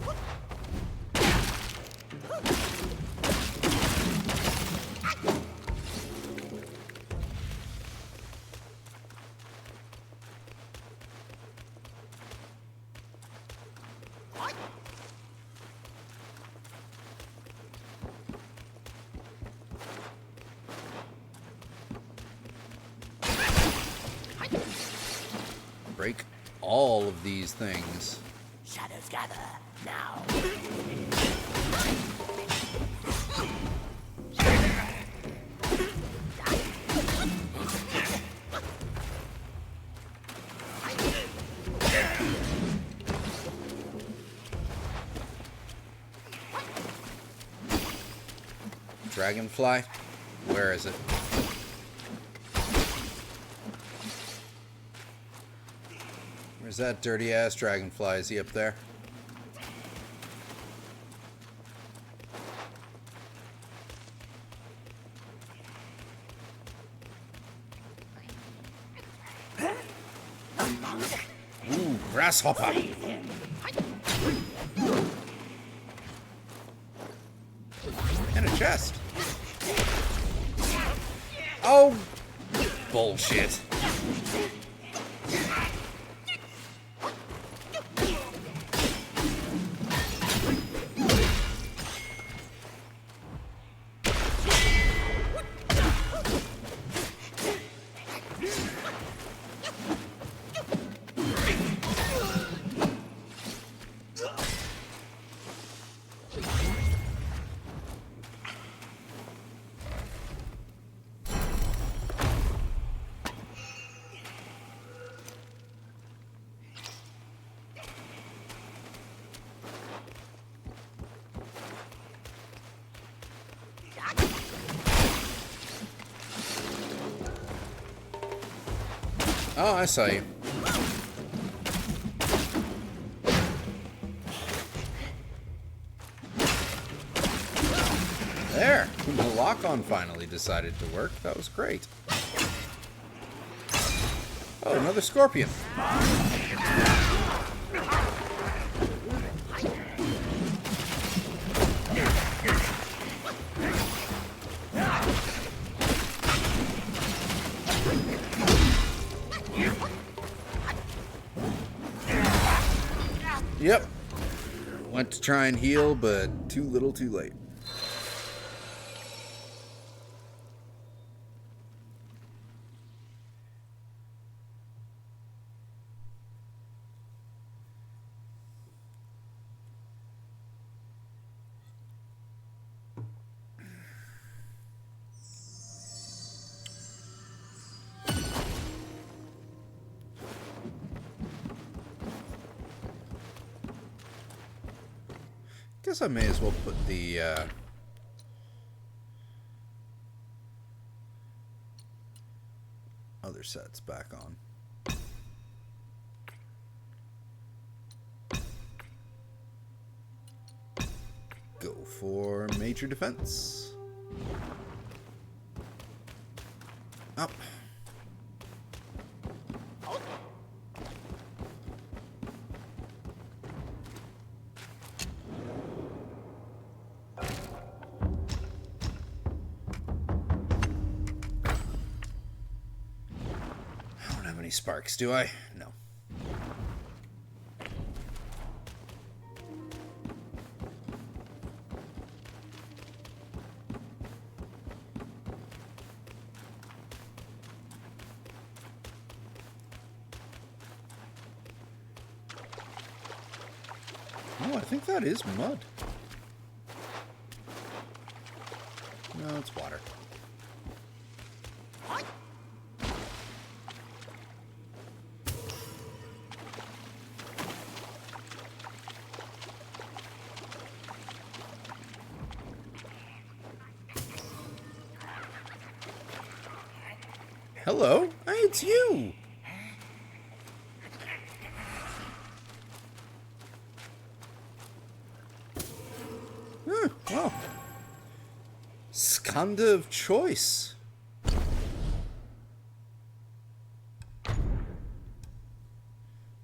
Break all of these things. Shadows gather now. Dragonfly? Where is it? Where's that dirty ass dragonfly? Is he up there? Ooh, grasshopper! And a chest. Oh, bullshit. Oh, I saw you. There! The lock-on finally decided to work. That was great. Oh, another scorpion. Yep. Went to try and heal, but too little too late. Guess I may as well put the other sets back on. Go for major defense. Up. Any sparks, do I? No. Oh, I think that is mud. No, it's water. Hello? Hey, it's you! Well. Skanda of choice.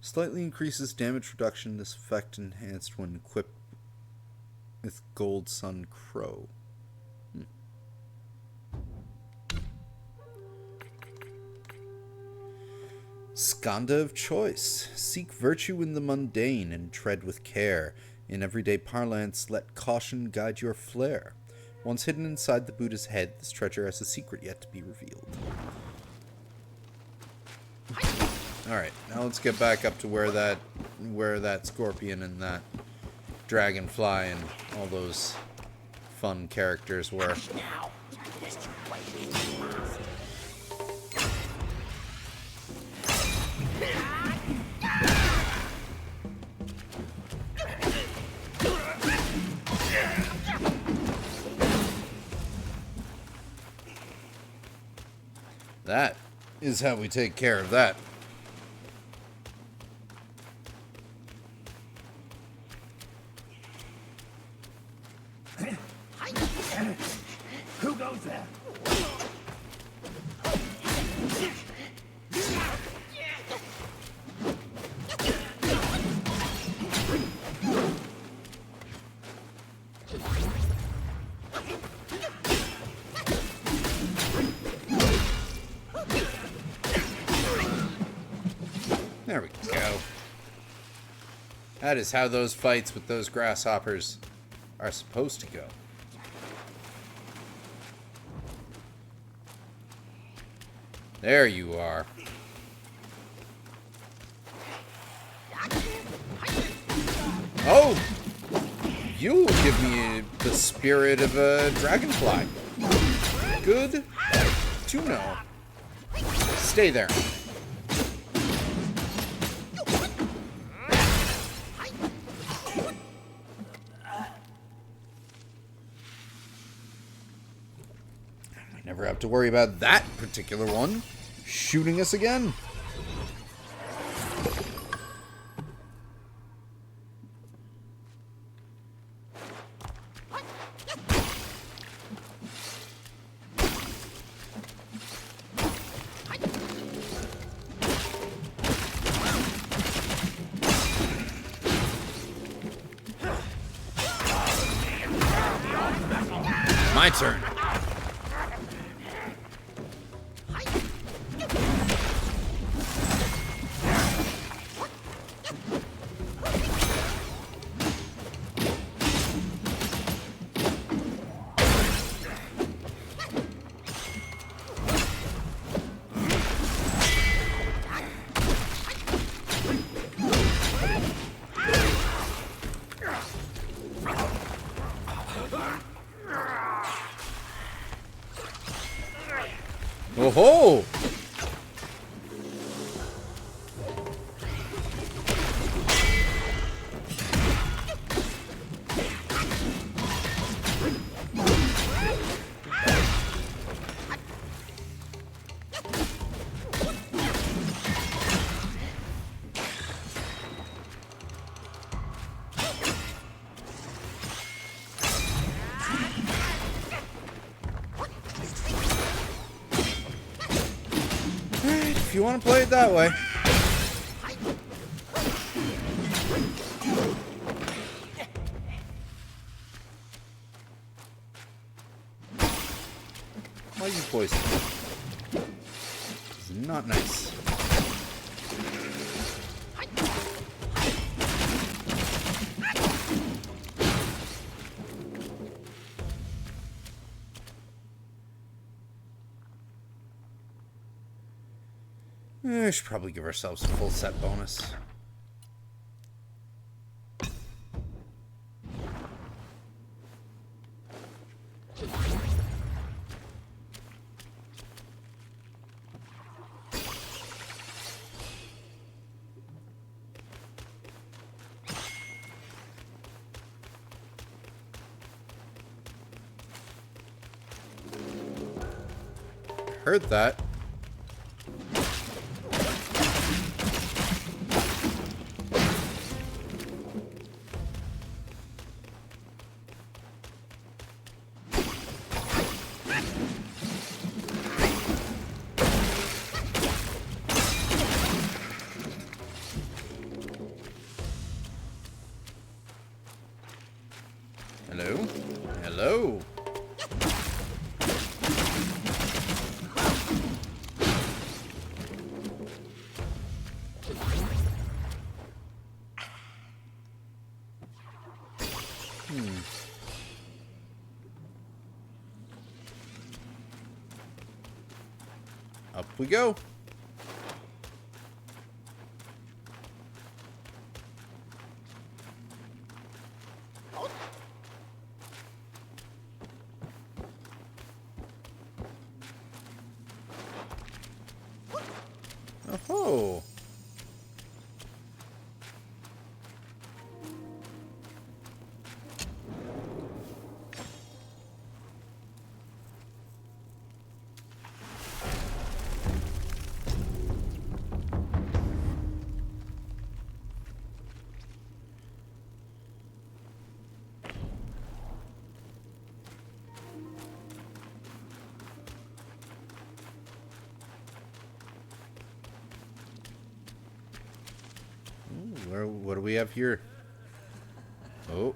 Slightly increases damage reduction. This effect enhanced when equipped with Gold Sun Crow. Skanda of choice. Seek virtue in the mundane and tread with care. In everyday parlance, let caution guide your flair. Once hidden inside the Buddha's head, this treasure has a secret yet to be revealed. Alright, now let's get back up to where that scorpion and that dragonfly and all those fun characters were. That is how we take care of that. Who goes there? There we go. That is how those fights with those grasshoppers are supposed to go. There you are. Oh! You give me the spirit of a dragonfly. Good to know. Stay there. Never have to worry about that particular one shooting us again. turn. Oh ho! If you want to play it that way. Why are you poison? This is not nice. We should probably give ourselves a full set bonus. Heard that. Hello? Hello? Up we go. Oh. What do we have here? Oh.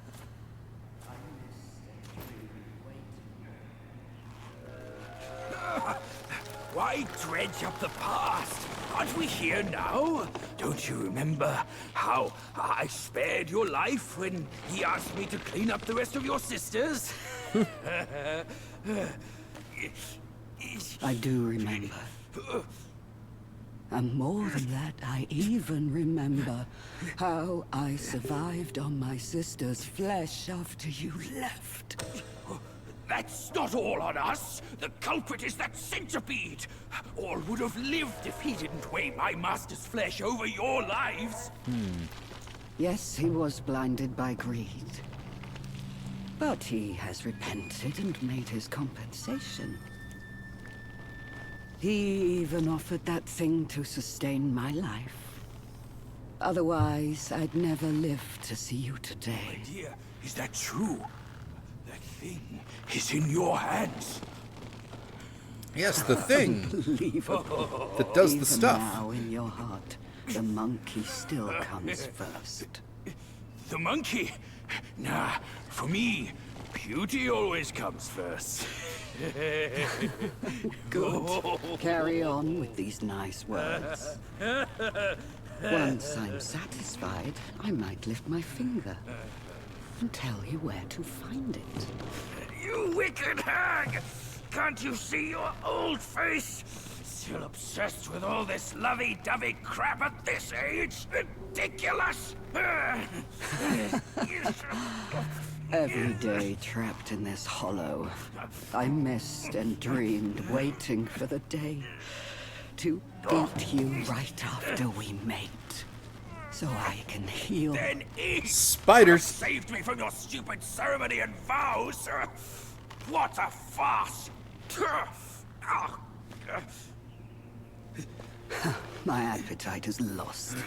Why dredge up the past? Aren't we here now? Don't you remember how I spared your life when he asked me to clean up the rest of your sisters? I do remember. And more than that, I even remember how I survived on my sister's flesh after you left. That's not all on us. The culprit is that centipede. All would have lived if he didn't weigh my master's flesh over your lives. Yes, he was blinded by greed. But he has repented and made his compensation. He even offered that thing to sustain my life. Otherwise, I'd never live to see you today. Dear, is that true? That thing is in your hands. Yes, the thing Unbelievable. that does Even the stuff. now in your heart, the monkey still comes first. The monkey? Nah, for me, Beauty always comes first. Good. Carry on with these nice words. Once I'm satisfied, I might lift my finger and tell you where to find it. You wicked hag! Can't you see your old face? Still obsessed with all this lovey-dovey crap at this age? Ridiculous! Every day trapped in this hollow, I missed and dreamed, waiting for the day to eat you right after we mate, so I can heal. Then eat! Spiders. Saved me from your stupid ceremony and vows! What a farce! My appetite is lost,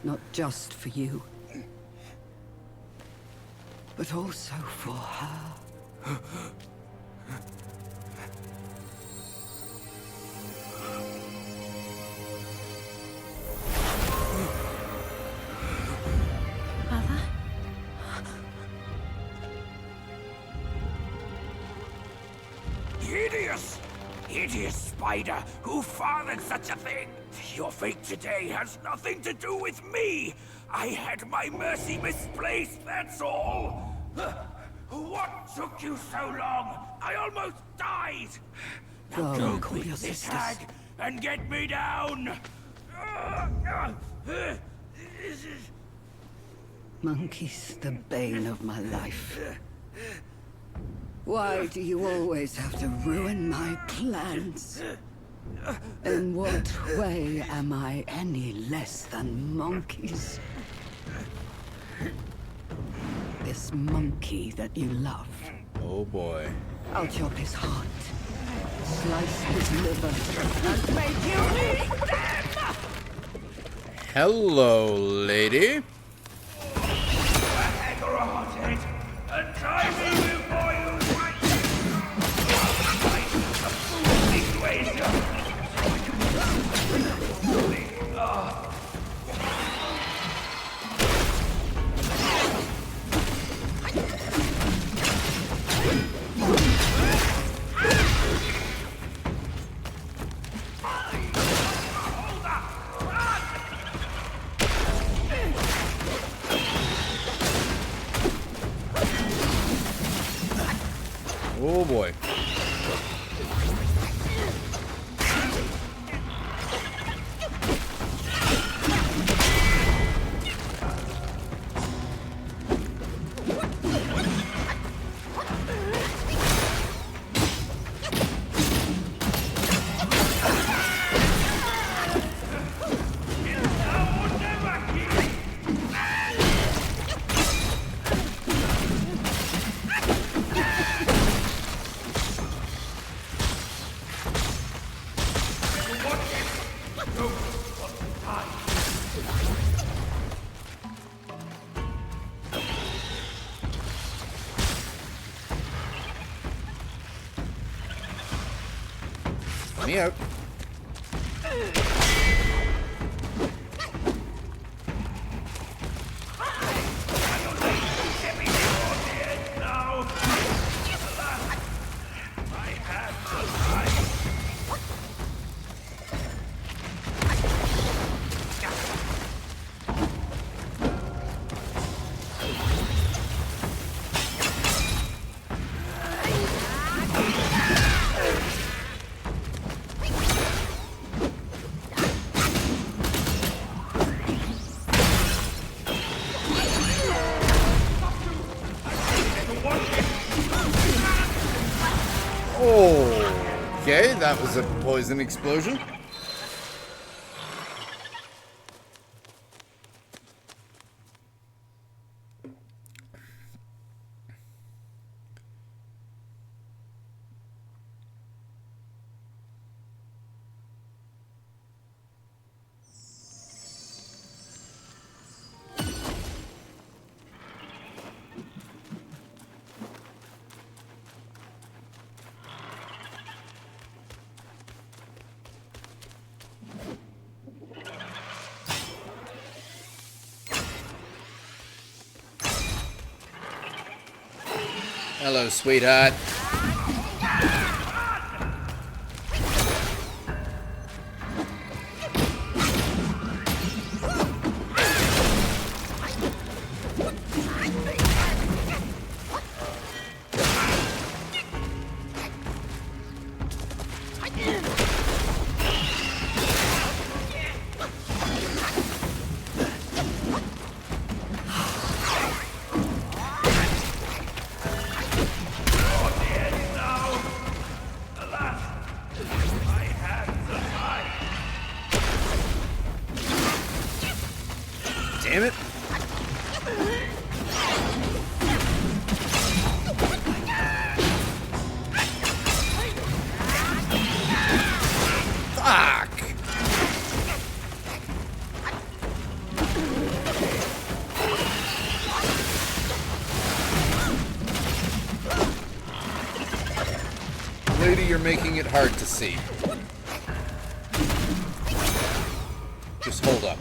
not just for you, but also for her. Mother? Hideous! Hideous spider! Who fathered such a thing? Your fate today has nothing to do with me! I had my mercy misplaced, that's all! What took you so long? I almost died! Now Go go call quick your this sisters. hag and get me down! Monkeys, the bane of my life. Why do you always have to ruin my plans? In what way am I any less than monkeys? This monkey that you love, Oh boy. I'll chop his heart, slice his liver, and make you eat them! Hello, lady. And try me before you Oh boy. Me out. Okay, that was a poison explosion. Hello, sweetheart. Damn it. Fuck. Lady, you're making it hard to see. Just hold up.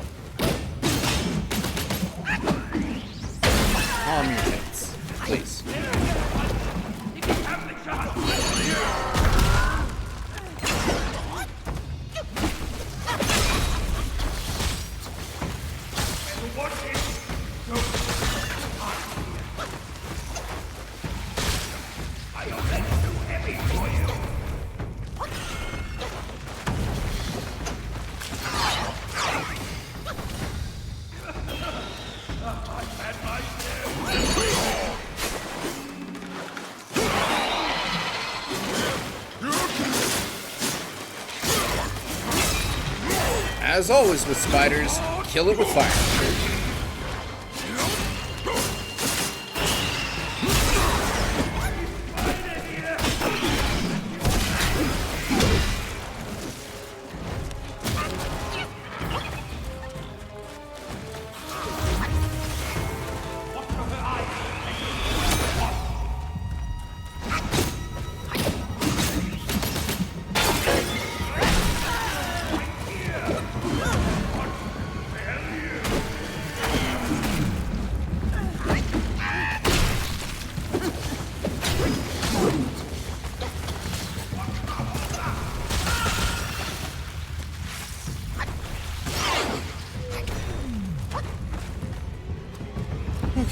Calm your tits, please. As always with spiders, kill it with fire.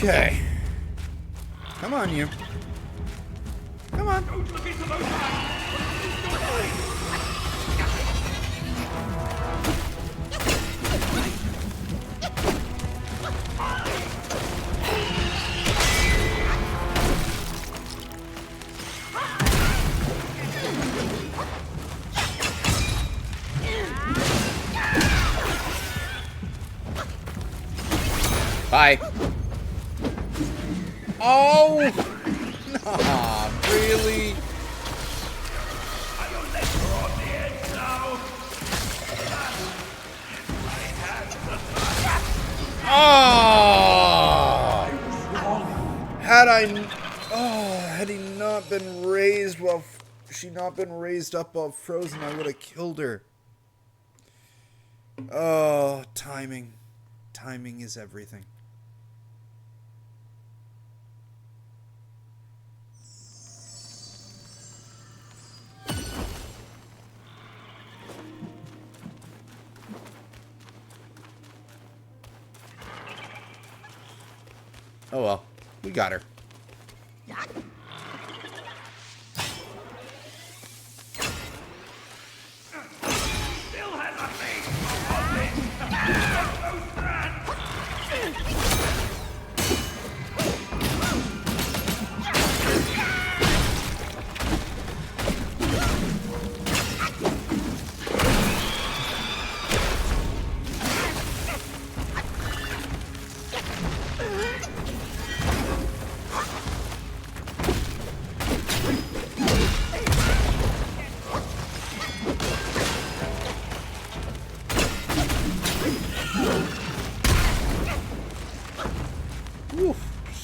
Okay. Come on, you. Come on. Bye. Oh! Nah, really? Oh! Had he not been raised while she not been raised up while frozen, I would have killed her. Oh, timing. Timing is everything. Oh well, we got her.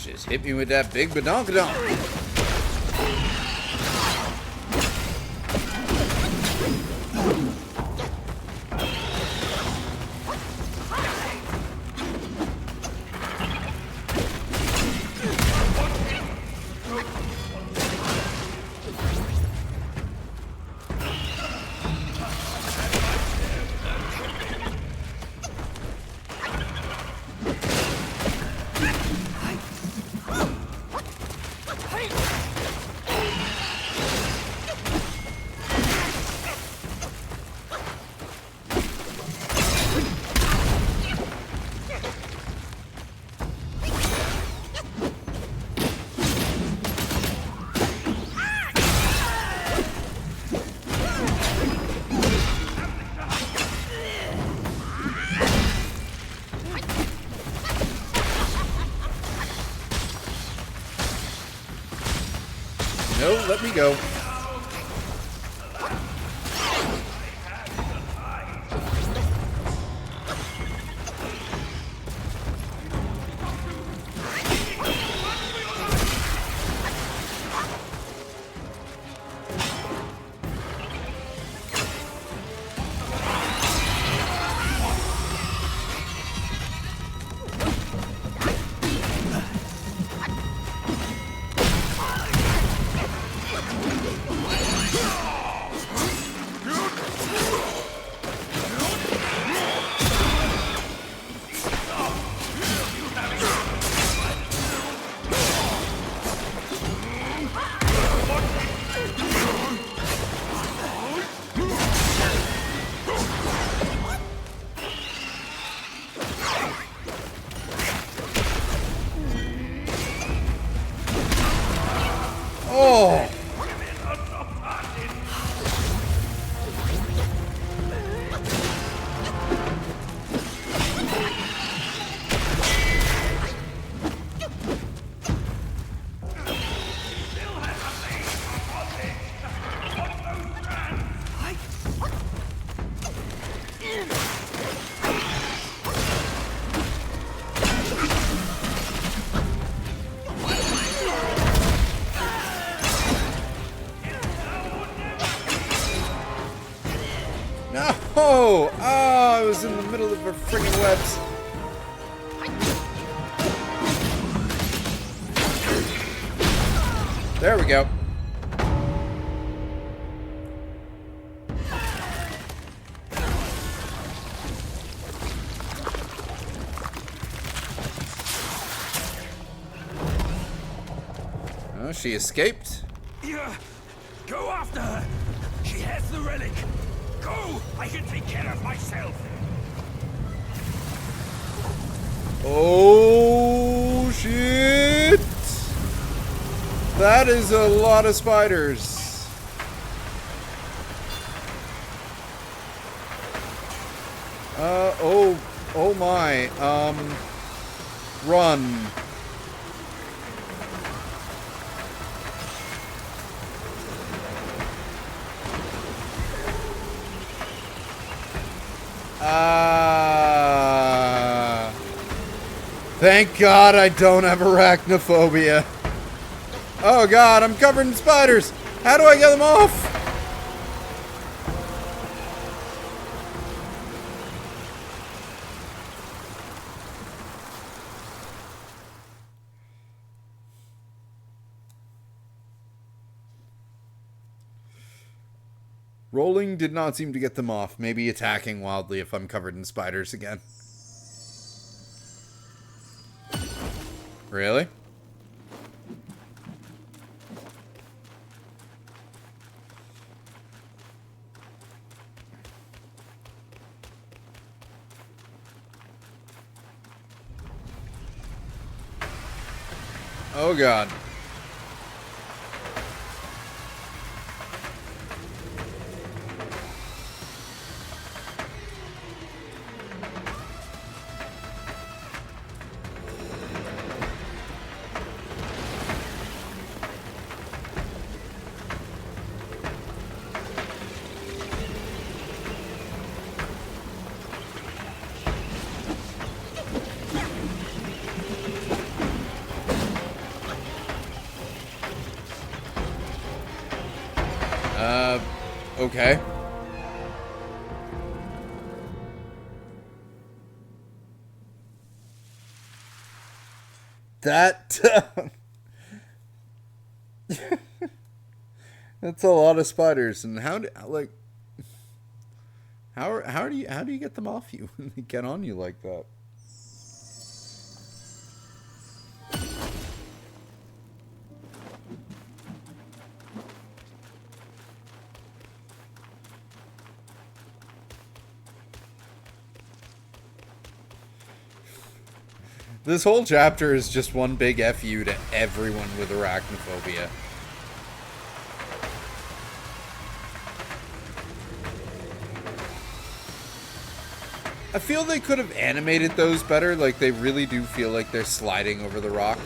Just hit me with that big badonkadonk. won't let me go. Oh! No! Oh, I was in the middle of her friggin' webs. There we go. Oh, she escaped. Yeah, go after her. She has the relic. Go! I can take care of myself. Oh, shit! That is a lot of spiders. Oh my. Run. Thank God I don't have arachnophobia. Oh God, I'm covered in spiders. How do I get them off? Rolling did not seem to get them off. Maybe attacking wildly if I'm covered in spiders again. Really? Oh God. Okay. That that's a lot of spiders, and how do you get them off you when they get on you like that? This whole chapter is just one big FU to everyone with arachnophobia. I feel they could have animated those better, like they really do feel like they're sliding over the rock.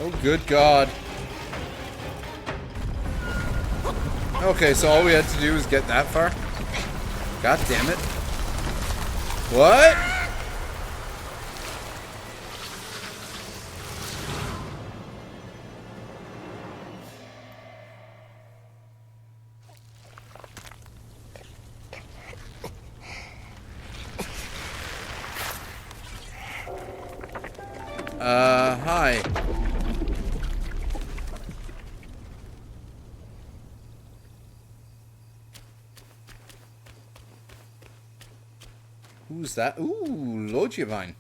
Oh, good God. Okay, so all we had to do was get that far? God damn it. What? Hi. Who's that? Ooh, Logivine.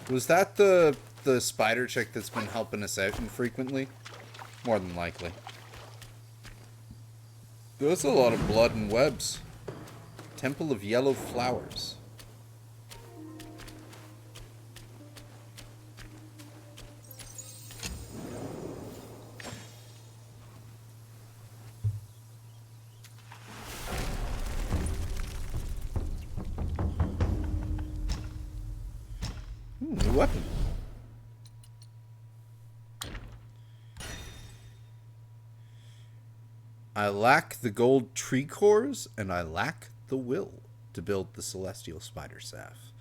Was that the spider chick that's been helping us out infrequently? More than likely. There's a lot of blood and webs. Temple of Yellow Flowers. Ooh, new weapon. I lack the gold tree cores, and I lack the will to build the celestial spider staff.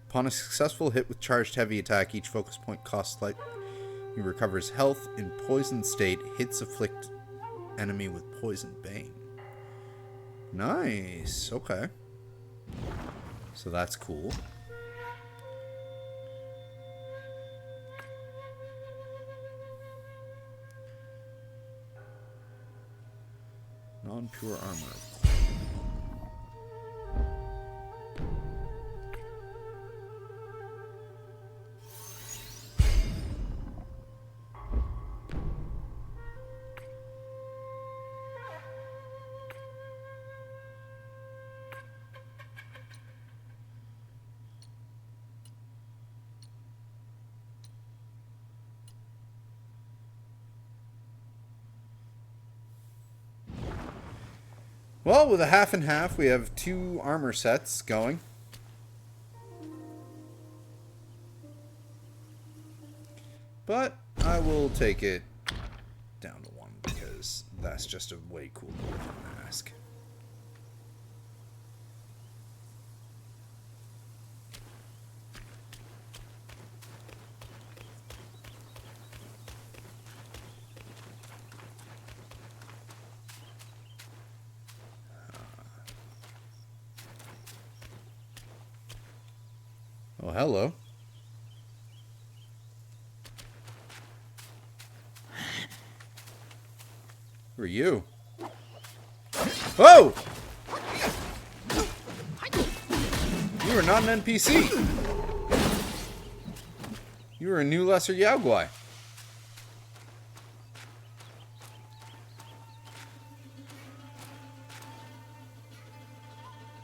Upon a successful hit with charged heavy attack, each focus point costs slightly. He recovers health in poison state. Hits afflict enemy with poison bane. Nice. Okay. So that's cool. Non-pure armor. Well, with a half and half, we have 2 armor sets going. But I will take it down to 1 because that's just a way cooler mask. Oh, hello. Who are you? Oh! You are not an NPC. You are a new lesser Yaogwai.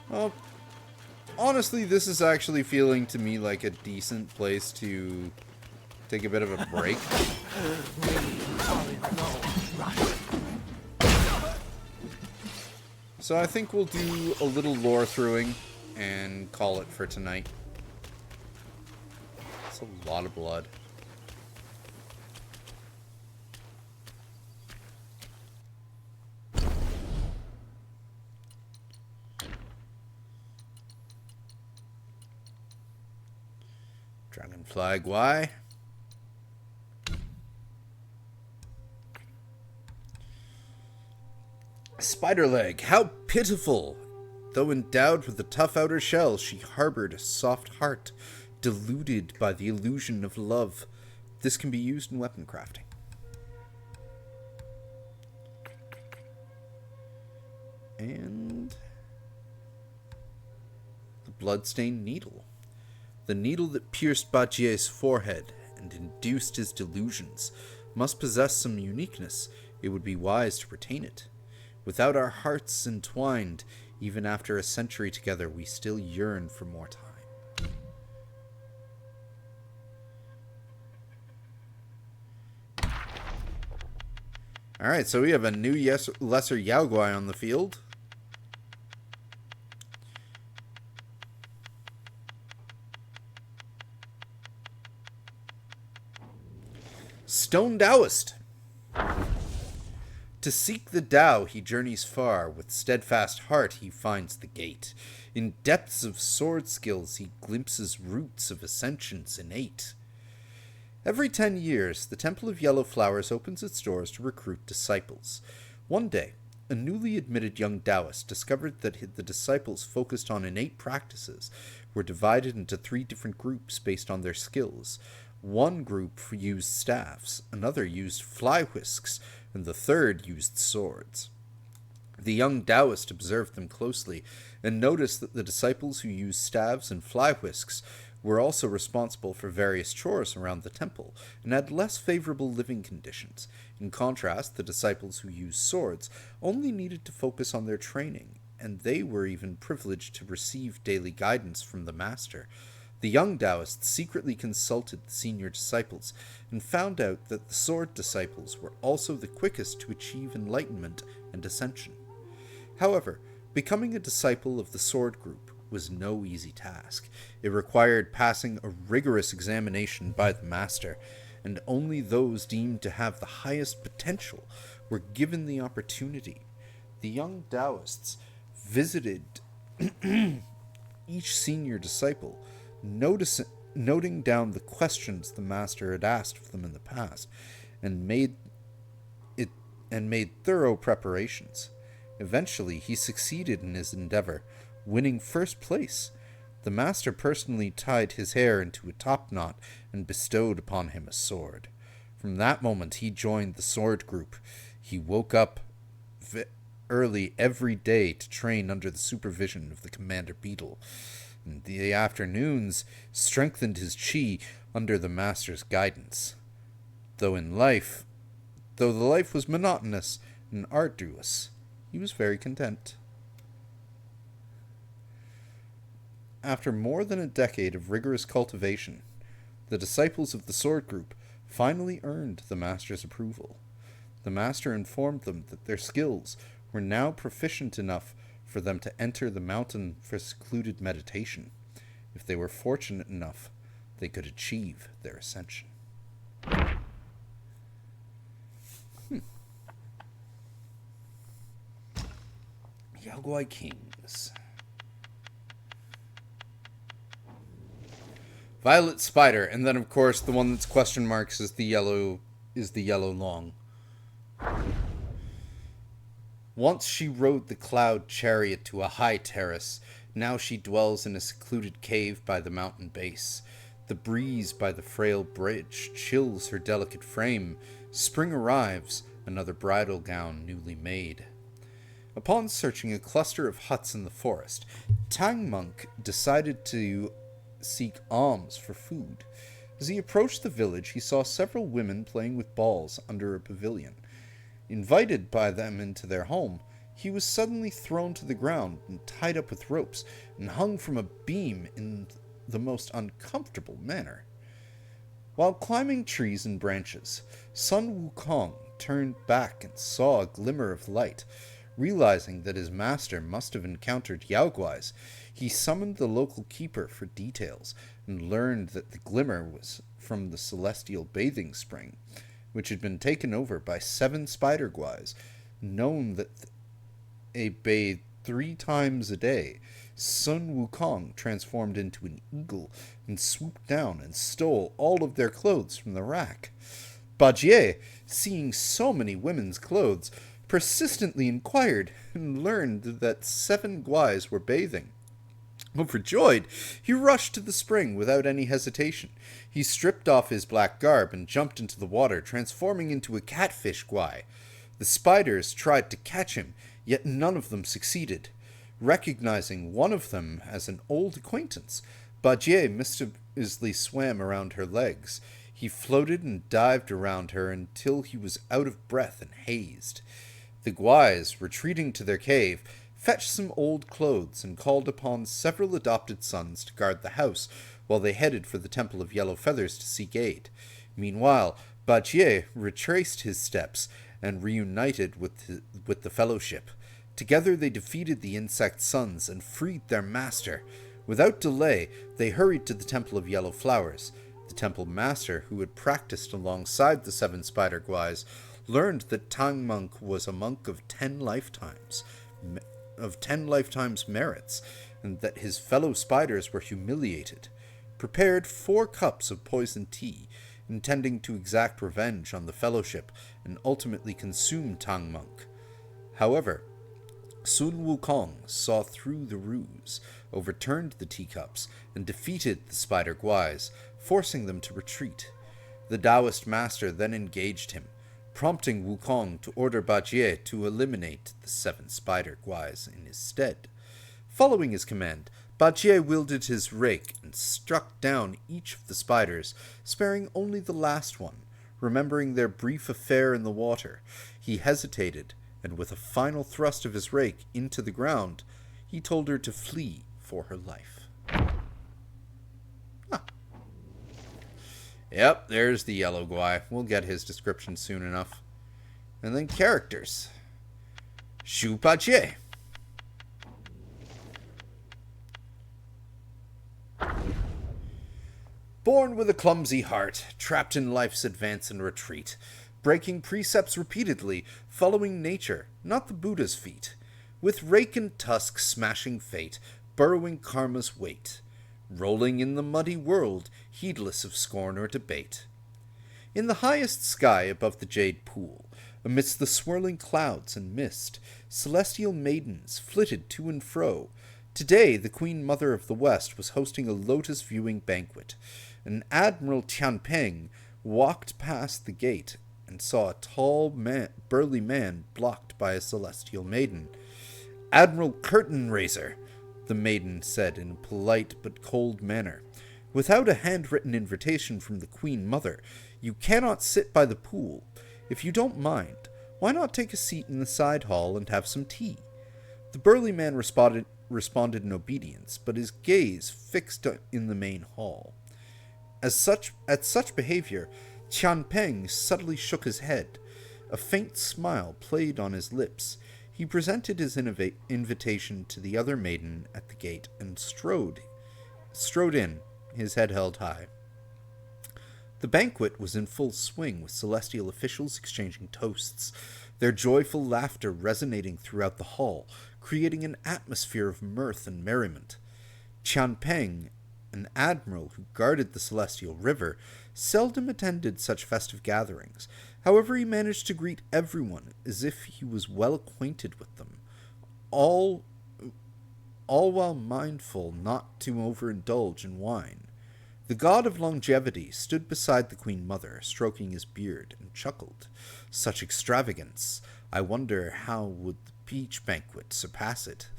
Well, honestly, this is actually feeling to me like a decent place to take a bit of a break. So I think we'll do a little lore throughing and call it for tonight. It's a lot of blood. Dragonfly Guai. Spider leg, how pitiful! Though endowed with a tough outer shell, she harbored a soft heart, deluded by the illusion of love. This can be used in weapon crafting. And the bloodstained needle. The needle that pierced Batier's forehead and induced his delusions must possess some uniqueness. It would be wise to retain it. Without our hearts entwined, even after a century together, we still yearn for more time. Alright, so we have a new lesser Yaogwai on the field. Stone Taoist. To seek the Tao he journeys far, with steadfast heart he finds the gate. In depths of sword skills he glimpses roots of ascensions innate. Every 10 years, the Temple of Yellow Flowers opens its doors to recruit disciples. One day, a newly admitted young Taoist discovered that the disciples focused on innate practices were divided into 3 different groups based on their skills. One group used staffs, another used fly whisks, and the third used swords. The young Taoist observed them closely and noticed that the disciples who used staves and fly whisks were also responsible for various chores around the temple and had less favorable living conditions. In contrast, the disciples who used swords only needed to focus on their training, and they were even privileged to receive daily guidance from the master. The young Taoist secretly consulted the senior disciples and found out that the sword disciples were also the quickest to achieve enlightenment and ascension. However, becoming a disciple of the sword group was no easy task. It required passing a rigorous examination by the master, and only those deemed to have the highest potential were given the opportunity. The young Taoists visited each senior disciple, noting down the questions the master had asked of them in the past, and made thorough preparations. Eventually, he succeeded in his endeavor, winning first place. The master personally tied his hair into a top knot and bestowed upon him a sword. From that moment, he joined the sword group. He woke up early every day to train under the supervision of the Commander Beetle. In the afternoons, strengthened his chi under the master's guidance. Though the life was monotonous and arduous, he was very content. After more than a decade of rigorous cultivation, the disciples of the sword group finally earned the master's approval. The master informed them that their skills were now proficient enough for them to enter the mountain for secluded meditation. If they were fortunate enough, they could achieve their ascension. Yaogwai Kings. Violet Spider, and then of course the one that's question marks is the yellow long. Once she rode the cloud chariot to a high terrace. Now she dwells in a secluded cave by the mountain base. The breeze by the frail bridge chills her delicate frame. Spring arrives, another bridal gown newly made. Upon searching a cluster of huts in the forest, Tang Monk decided to seek alms for food. As he approached the village, he saw several women playing with balls under a pavilion. Invited by them into their home, he was suddenly thrown to the ground and tied up with ropes and hung from a beam in the most uncomfortable manner. While climbing trees and branches, Sun Wukong turned back and saw a glimmer of light. Realizing that his master must have encountered Yaogwais, he summoned the local keeper for details and learned that the glimmer was from the celestial bathing spring, which had been taken over by 7 spider guais, known that they bathed 3 times a day. Sun Wukong transformed into an eagle and swooped down and stole all of their clothes from the rack. Bajie, seeing so many women's clothes, persistently inquired and learned that 7 guais were bathing. Overjoyed, he rushed to the spring without any hesitation. He stripped off his black garb and jumped into the water, transforming into a catfish guai. The spiders tried to catch him, yet none of them succeeded. Recognizing one of them as an old acquaintance, Bajie mischievously swam around her legs. He floated and dived around her until he was out of breath and hazed. The guais, retreating to their cave, fetched some old clothes and called upon several adopted sons to guard the house while they headed for the Temple of Yellow Feathers to seek aid. Meanwhile, Bajie retraced his steps and reunited with the Fellowship. Together they defeated the insect sons and freed their master. Without delay, they hurried to the Temple of Yellow Flowers. The temple master, who had practiced alongside the 7 spider guys, learned that Tang Monk was a monk of 10 lifetimes, merits, and that his fellow spiders were humiliated, prepared 4 cups of poisoned tea, intending to exact revenge on the fellowship and ultimately consume Tang Monk. However, Sun Wukong saw through the ruse, overturned the teacups, and defeated the spider guys, forcing them to retreat. The Taoist master then engaged him, prompting Wukong to order Bajie to eliminate the 7 spider guys in his stead. Following his command, Bajie wielded his rake and struck down each of the spiders, sparing only the last one. Remembering their brief affair in the water, he hesitated, and with a final thrust of his rake into the ground, he told her to flee for her life. Huh. Yep, there's the yellow guy. We'll get his description soon enough. And then characters. Shu Bajie. Born with a clumsy heart, trapped in life's advance and retreat, breaking precepts repeatedly, following nature, not the Buddha's feet, with rake and tusk smashing fate, burrowing karma's weight, rolling in the muddy world, heedless of scorn or debate. In the highest sky above the jade pool, amidst the swirling clouds and mist, celestial maidens flitted to and fro. Today, the Queen Mother of the West was hosting a lotus viewing banquet, and Admiral Tianpeng walked past the gate and saw a tall, burly man blocked by a celestial maiden. "Admiral Curtain Raiser," the maiden said in a polite but cold manner. "Without a handwritten invitation from the Queen Mother, you cannot sit by the pool. If you don't mind, why not take a seat in the side hall and have some tea?" The burly man responded in obedience, but his gaze fixed in the main hall. At such behavior, Tianpeng subtly shook his head. A faint smile played on his lips. He presented his invitation to the other maiden at the gate and strode in, his head held high. The banquet was in full swing, with celestial officials exchanging toasts, their joyful laughter resonating throughout the hall, creating an atmosphere of mirth and merriment. Tianpeng, an admiral who guarded the celestial river, seldom attended such festive gatherings. However, he managed to greet everyone as if he was well acquainted with them, all while mindful not to overindulge in wine. The god of longevity stood beside the Queen Mother, stroking his beard, and chuckled. "Such extravagance! I wonder how would the peach banquet surpass it?"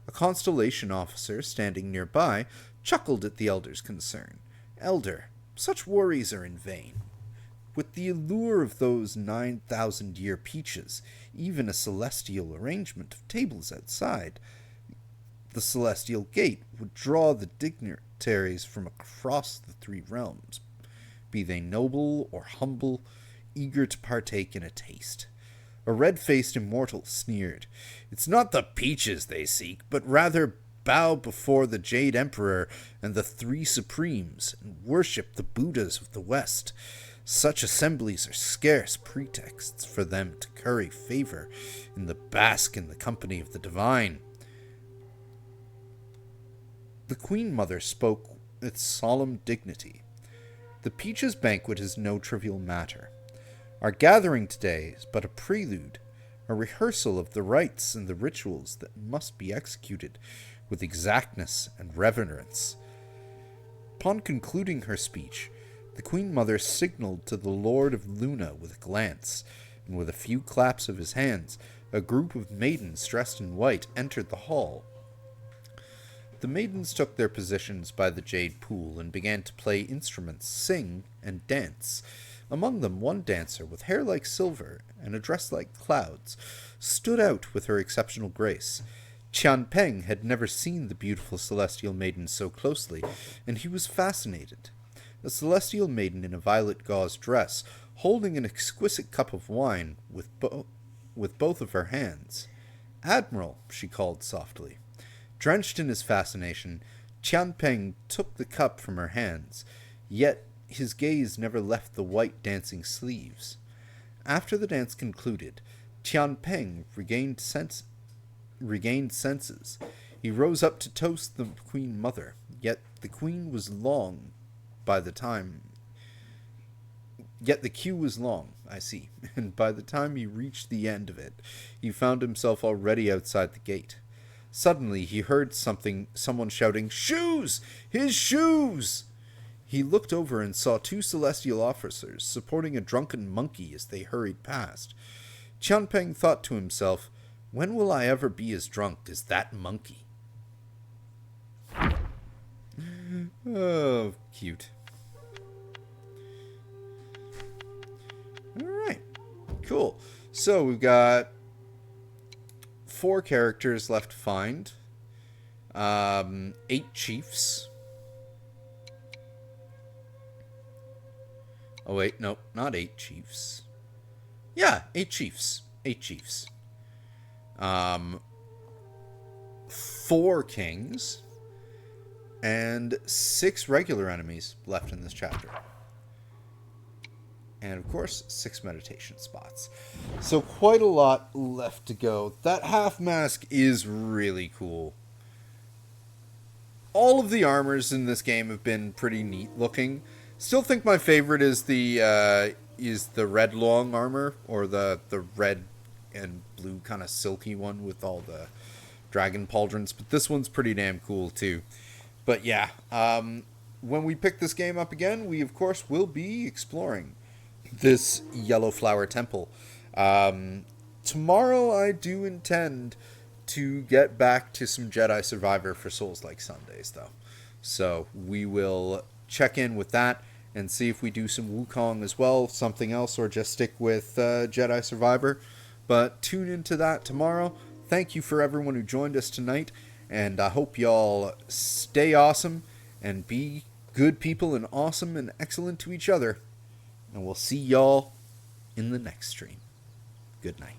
A constellation officer standing nearby chuckled at the elder's concern. "Elder, such worries are in vain. With the allure of those 9,000-year peaches, even a celestial arrangement of tables outside the celestial gate would draw the dignitaries from across the 3 realms, be they noble or humble, eager to partake in a taste." A red-faced immortal sneered. "It's not the peaches they seek, but rather bow before the Jade Emperor and the 3 Supremes, and worship the Buddhas of the West. Such assemblies are scarce pretexts for them to curry favor and bask in the company of the divine." The Queen Mother spoke with solemn dignity. "The Peaches banquet is no trivial matter. Our gathering today is but a prelude, a rehearsal of the rites and the rituals that must be executed with exactness and reverence." Upon concluding her speech, the Queen Mother signaled to the Lord of Luna with a glance, and with a few claps of his hands, a group of maidens dressed in white entered the hall. The maidens took their positions by the jade pool and began to play instruments, sing, and dance. Among them, one dancer, with hair like silver and a dress like clouds, stood out with her exceptional grace. Tianpeng had never seen the beautiful celestial maiden so closely, and he was fascinated. A celestial maiden in a violet gauze dress, holding an exquisite cup of wine with both of her hands. "Admiral," she called softly. Drenched in his fascination, Tianpeng took the cup from her hands, yet his gaze never left the white dancing sleeves. After the dance concluded, Tian Peng regained senses. He rose up to toast the Queen Mother, yet the queue was long, I see, and by the time he reached the end of it, he found himself already outside the gate. Suddenly, he heard someone shouting, "Shoes! His shoes!" He looked over and saw two celestial officers supporting a drunken monkey as they hurried past. Tianpeng thought to himself, when will I ever be as drunk as that monkey? Oh, cute. Alright, cool. So we've got 4 characters left to find. 8 chiefs. Oh wait, no, not 8 chiefs. Yeah, 8 chiefs. 8 chiefs. 4 kings. And 6 regular enemies left in this chapter. And of course, 6 meditation spots. So quite a lot left to go. That half mask is really cool. All of the armors in this game have been pretty neat looking. Still think my favorite is the red long armor, or the red and blue kind of silky one with all the dragon pauldrons. But this one's pretty damn cool too. But yeah, when we pick this game up again, we of course will be exploring this Yellow Flower Temple. Tomorrow I do intend to get back to some Jedi Survivor for Souls-like Sundays, though. So we will check in with that and see if we do some Wukong as well, something else, or just stick with Jedi Survivor. But tune into that tomorrow. Thank you for everyone who joined us tonight, and I hope y'all stay awesome and be good people and awesome and excellent to each other. And we'll see y'all in the next stream. Good night.